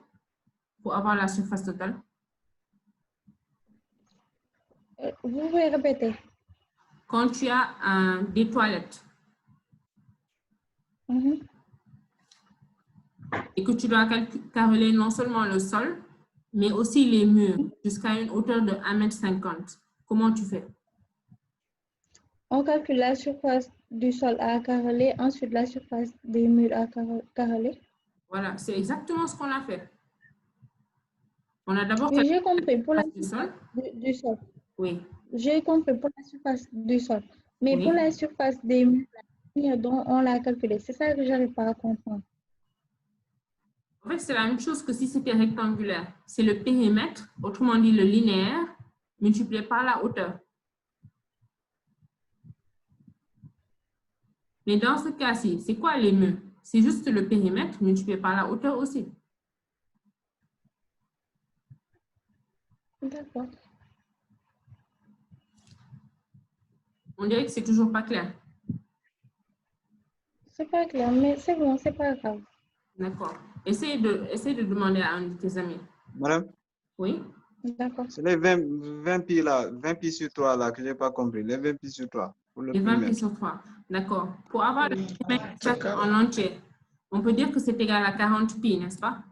pour avoir la surface totale? Vous pouvez répéter. Quand tu as des toilettes et que tu dois caroler non seulement le sol, mais aussi les murs jusqu'à une hauteur de 1,50 m, comment tu fais? On calcule la surface du sol à caroler, ensuite la surface des murs à caroler. Voilà, c'est exactement ce qu'on a fait. On a d'abord Oui, j'ai compris pour la surface du sol. Oui. J'ai compris pour la surface du sol. Mais Oui. pour la surface des murs dont on l'a calculé, c'est ça que je n'arrive pas à comprendre. En fait, c'est la même chose que si c'était rectangulaire. C'est le périmètre, autrement dit le linéaire, multiplié par la hauteur. Mais dans ce cas-ci, c'est quoi les murs? C'est juste le périmètre multiplié par la hauteur aussi. D'accord. On dirait que c'est toujours pas clair. C'est pas clair, mais c'est bon, c'est pas grave. D'accord. Essaye de demander à un de tes amis. Madame? Oui? D'accord. C'est les 20 pi là, 20 pi sur 3 là que je n'ai pas compris. Les 20 pi sur 3. Pour le Les 20 périmètre. pi sur 3. D'accord. Pour avoir le périmètre en entier, on peut dire que c'est égal à 40 pi, n'est-ce pas?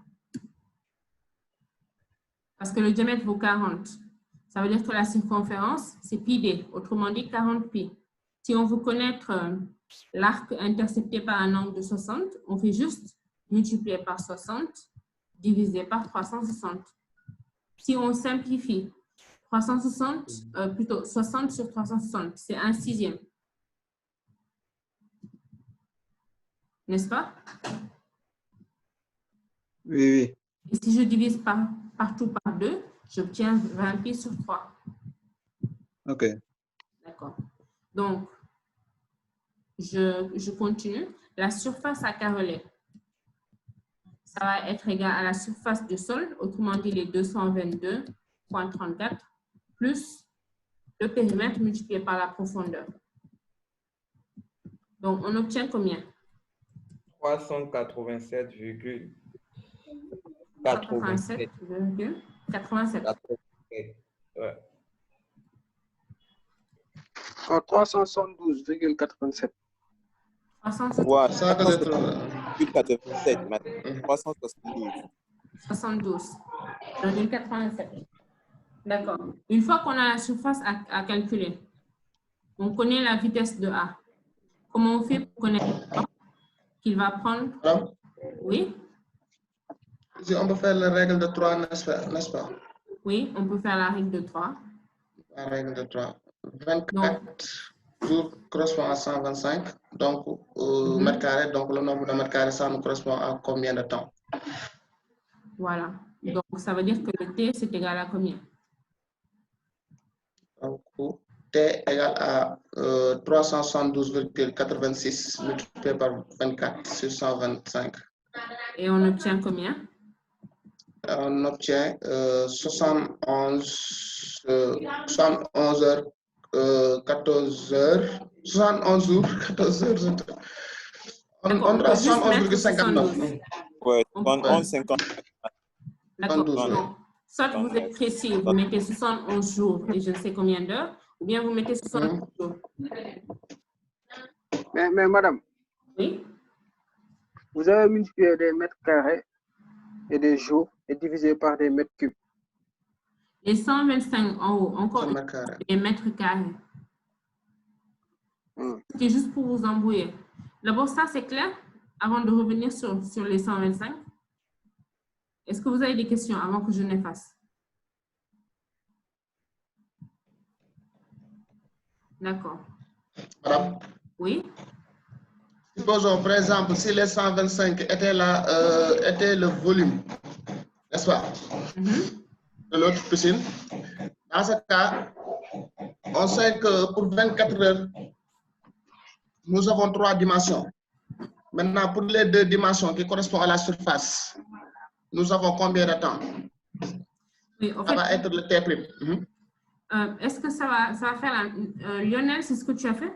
Parce que le diamètre vaut 40. Ça veut dire que la circonférence, c'est pi d. Autrement dit, 40 pi. Si on veut connaître l'arc intercepté par un angle de 60, on fait juste multiplier par 60 divisé par 360. Si on simplifie, 60 sur 360, c'est 1/6. N'est-ce pas? Oui, oui. Et si je divise partout par 2, j'obtiens 20 pi sur 3. OK. D'accord. Donc, je continue. La surface à caroler, ça va être égal à la surface du sol, autrement dit les 222,34 plus le périmètre multiplié par la profondeur. Donc, on obtient combien? 387,87. 387,87. Ouais. 372,87. 372,87. D'accord. Une fois qu'on a la surface à calculer, on connaît la vitesse de A. Comment on fait pour connaître qu'il va prendre? Oui? Si on peut faire la règle de 3, n'est-ce pas? Oui, on peut faire la règle de 3. La règle de 3. 24 jours correspond à 125. Donc, mètre carré, donc le nombre de mètres carrés, ça nous correspond à combien de temps? Voilà. Donc, ça veut dire que le T, c'est égal à combien? Donc, T égale à 372,86 multiplié par 24 sur 125. Et on obtient combien? On obtient 71 heures, 14 heures, 71 jours, 14 heures. On aura 71,59. Ouais, 11,50. D'accord. Donc, soit vous êtes précis, vous mettez 71 jours et je ne sais combien d'heures, ou bien vous mettez 71 jours. Mais madame, oui? Vous avez multiplié des mètres carrés et des jours et divisé par des mètres cubes. Les 125 en haut, encore des mètres carrés. C'est juste pour vous embrouiller. D'abord, ça, c'est clair? Avant de revenir sur les 125. Est-ce que vous avez des questions avant que je n'efface? D'accord. Madame? Oui? Supposons, par exemple, si les 125 étaient le volume, n'est-ce pas, de l'autre piscine, dans ce cas, on sait que pour 24 heures, nous avons 3 dimensions. Maintenant, pour les 2 dimensions qui correspondent à la surface, nous avons combien de temps? Oui, en ça fait, va être le T'. Est-ce que ça va faire la... Lionel, c'est ce que tu as fait?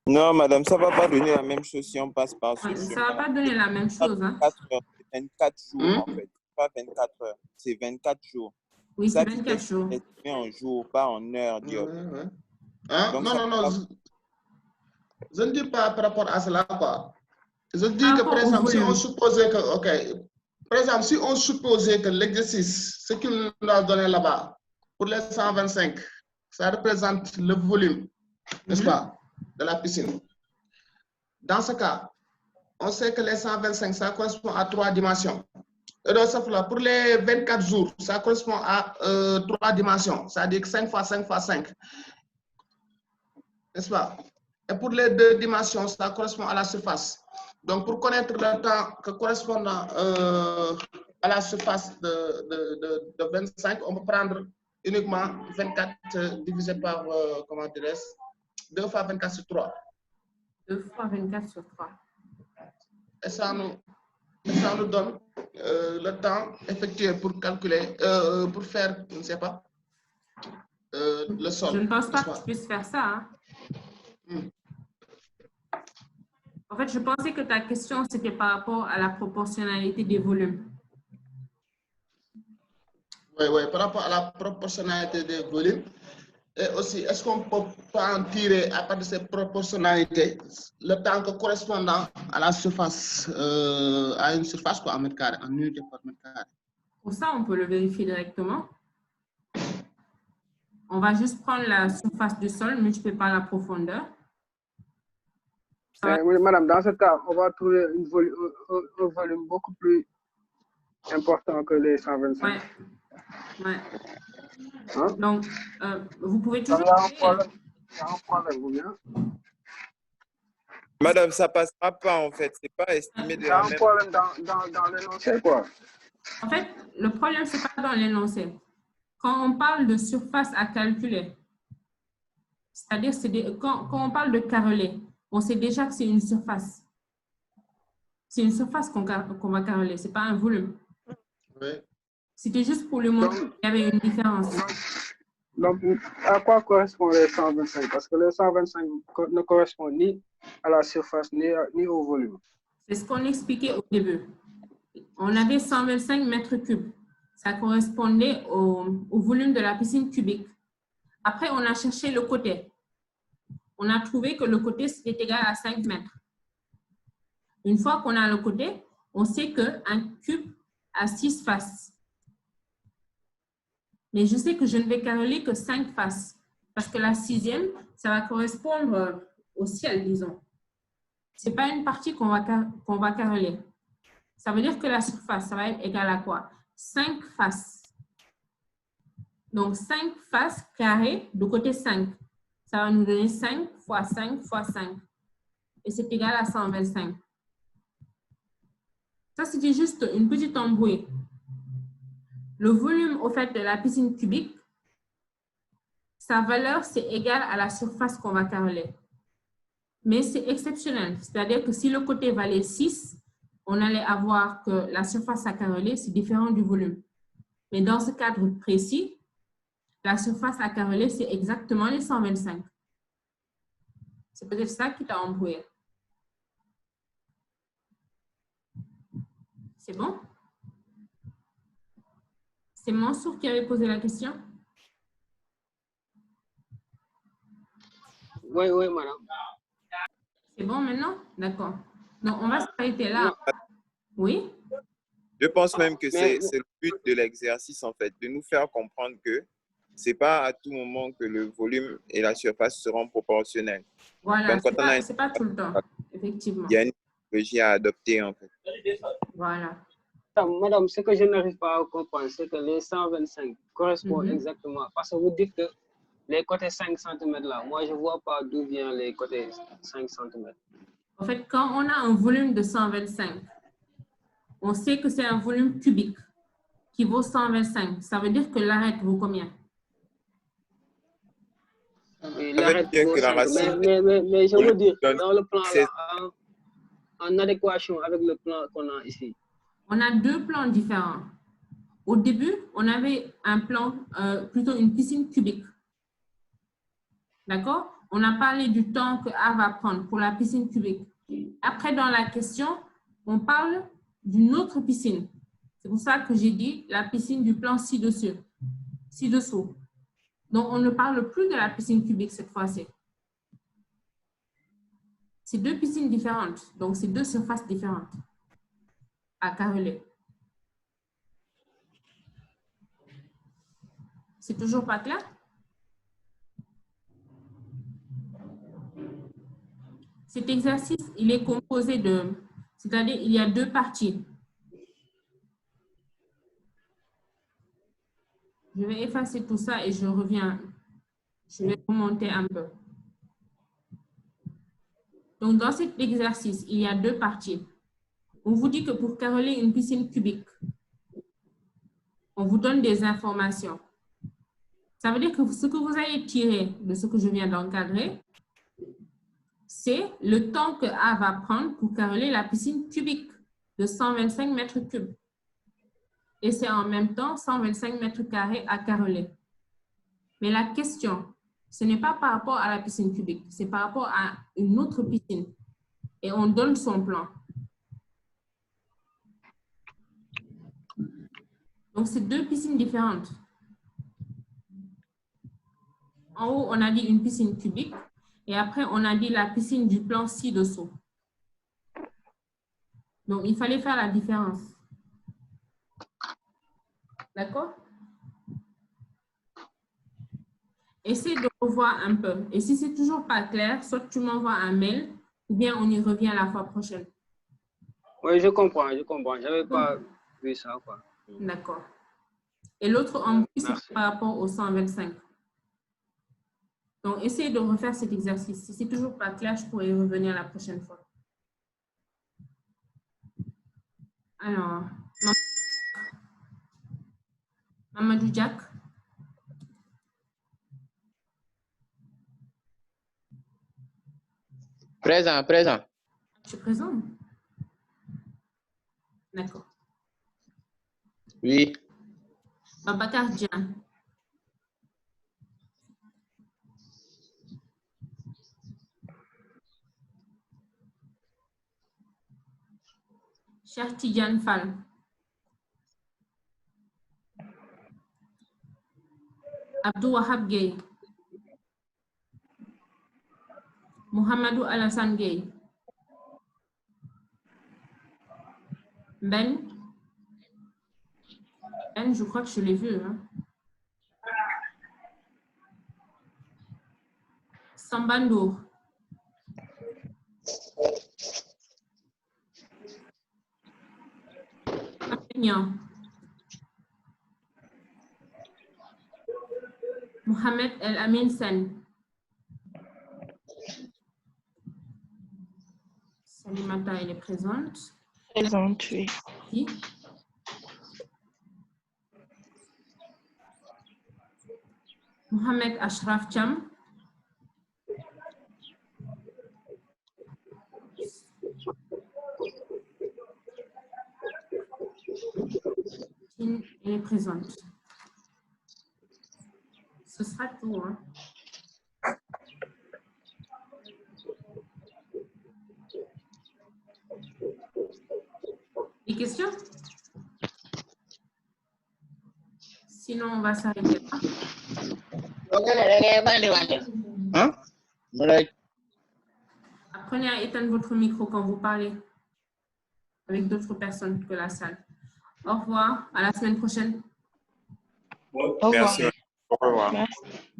Non, madame, ça ne va pas donner la même chose si on passe par ça ne va pas donner la même chose. Hein? 24 jours, en fait. Pas 24 heures. C'est 24 jours. Oui, c'est 24 jours. C'est en jours, pas en heures, Diop. Hein? Donc, non. Je ne dis pas par rapport à cela, quoi. Je dis que, par exemple, si on supposait que, OK, par exemple, si on supposait que l'exercice, ce qu'il nous a donné là-bas, pour les 125, ça représente le volume, n'est-ce pas, de la piscine. Dans ce cas, on sait que les 125, ça correspond à 3 dimensions. Et donc, pour les 24 jours, ça correspond à 3 dimensions, c'est-à-dire 5 fois 5 fois 5. N'est-ce pas? Et pour les 2 dimensions, ça correspond à la surface. Donc, pour connaître le temps que correspondant à la surface de 25, on peut prendre uniquement 24 divisé par, comment dirais-je, 2 fois 24 sur 3. 2 fois 24 sur 3. Et ça nous donne le temps effectué pour calculer, pour faire, je ne sais pas, le sol. Je ne pense pas que tu puisses faire ça. Hein? En fait, je pensais que ta question, c'était par rapport à la proportionnalité des volumes. Oui, par rapport à la proportionnalité des volumes. Et aussi, est-ce qu'on peut pas en tirer à partir de ces proportionnalités le temps correspondant à la surface, à une surface quoi, en mètre carré, en unité par mètre carré? Pour ça, on peut le vérifier directement. On va juste prendre la surface du sol multipliée par la profondeur. Oui, madame, dans ce cas, on va trouver un volume beaucoup plus important que les 125. Ouais. Hein? Donc, vous pouvez toujours... Il y a un problème, ou bien? Madame, ça ne passera pas, en fait. Ce n'est pas estimé de la même... Il y a un problème dans l'énoncé, quoi. En fait, le problème, ce n'est pas dans l'énoncé. Quand on parle de surface à calculer, c'est-à-dire quand on parle de carreler, on sait déjà que c'est une surface. C'est une surface qu'on va carreler, ce n'est pas un volume. Oui. C'était juste pour le montrer qu'il y avait une différence. Donc, à quoi correspondent les 125? Parce que les 125 ne correspondent ni à la surface, ni au volume. C'est ce qu'on expliquait au début. On avait 125 mètres cubes. Ça correspondait au volume de la piscine cubique. Après, on a cherché le côté. On a trouvé que le côté, c'était égal à 5 mètres. Une fois qu'on a le côté, on sait qu'un cube a 6 faces. Mais je sais que je ne vais carreler que 5 faces. Parce que la 6e, ça va correspondre au ciel, disons. Ce n'est pas une partie qu'on va carreler. Ça veut dire que la surface, ça va être égal à quoi? 5 faces. Donc, 5 faces carrées de côté 5. Ça va nous donner 5 fois 5 fois 5. Et c'est égal à 125. Ça, c'était juste une petite embrouille. Le volume, au fait, de la piscine cubique, sa valeur, c'est égal à la surface qu'on va caroler. Mais c'est exceptionnel. C'est-à-dire que si le côté valait 6, on allait avoir que la surface à caroler, c'est différent du volume. Mais dans ce cadre précis, la surface à caroler, c'est exactement les 125. C'est peut-être ça qui t'a embrouillé. C'est bon? C'est Mansour qui avait posé la question? Oui, oui, madame. C'est bon maintenant? D'accord. Donc, on va s'arrêter là. Oui? Je pense même que c'est le but de l'exercice, en fait, de nous faire comprendre que ce n'est pas à tout moment que le volume et la surface seront proportionnels. Voilà, Donc, c'est pas tout le temps, effectivement. Il y a une stratégie à adopter, en fait. Voilà. Madame, ce que je n'arrive pas à comprendre, c'est que les 125 correspondent exactement. Parce que vous dites que les côtés 5 cm là, moi, je ne vois pas d'où viennent les côtés 5 cm. En fait, quand on a un volume de 125, on sait que c'est un volume cubique qui vaut 125. Ça veut dire que l'arête vaut combien? L'arête vaut 5. Mais je veux dire, dans le plan là, en adéquation avec le plan qu'on a ici. On a deux plans différents. Au début, on avait un plan, plutôt une piscine cubique. D'accord? On a parlé du temps que A va prendre pour la piscine cubique. Après, dans la question, on parle d'une autre piscine. C'est pour ça que j'ai dit la piscine du plan ci-dessous. Donc, on ne parle plus de la piscine cubique cette fois-ci. C'est deux piscines différentes. Donc, c'est deux surfaces différentes à caroler. C'est toujours pas clair? Cet exercice, il est composé de, c'est-à-dire il y a deux parties. Je vais effacer tout ça et je reviens. Je vais remonter un peu. Donc, dans cet exercice, il y a deux parties. On vous dit que pour caroler une piscine cubique, on vous donne des informations. Ça veut dire que ce que vous allez tirer de ce que je viens d'encadrer, c'est le temps que A va prendre pour caroler la piscine cubique de 125 mètres cubes. Et c'est en même temps 125 mètres carrés à caroler. Mais la question, ce n'est pas par rapport à la piscine cubique, c'est par rapport à une autre piscine. Et on donne son plan. Donc, c'est deux piscines différentes. En haut, on a dit une piscine cubique. Et après, on a dit la piscine du plan ci-dessous. Donc, il fallait faire la différence. D'accord? Essaye de revoir un peu. Et si c'est toujours pas clair, soit tu m'envoies un mail, ou bien on y revient la fois prochaine. Oui, je comprends, je comprends. Je n'avais pas vu ça, quoi. D'accord. Et l'autre en plus, c'est par rapport au 125. Donc, essayez de refaire cet exercice. Si c'est toujours pas clair, je pourrais y revenir la prochaine fois. Alors, Mamadou Jack. Présent, présent. Tu es présent? D'accord. Oui. Babacar Dian. Cheikh Tidiane Fall. Abdou Wahab Gueye. Mohamedou Alassane Gueye. Ben, je crois que je l'ai vu. Hein? Sambandour. Mohamed El Amin Sen. Salimata, elle est présente. Présente, oui. Qui? Mohamed Ashraf Cham. Elle est présente. Ce sera tout. Hein. Des questions? Sinon, on va s'arrêter là. Hein? Apprenez à éteindre votre micro quand vous parlez avec d'autres personnes que la salle. Au revoir, à la semaine prochaine. Merci. Au revoir. Merci.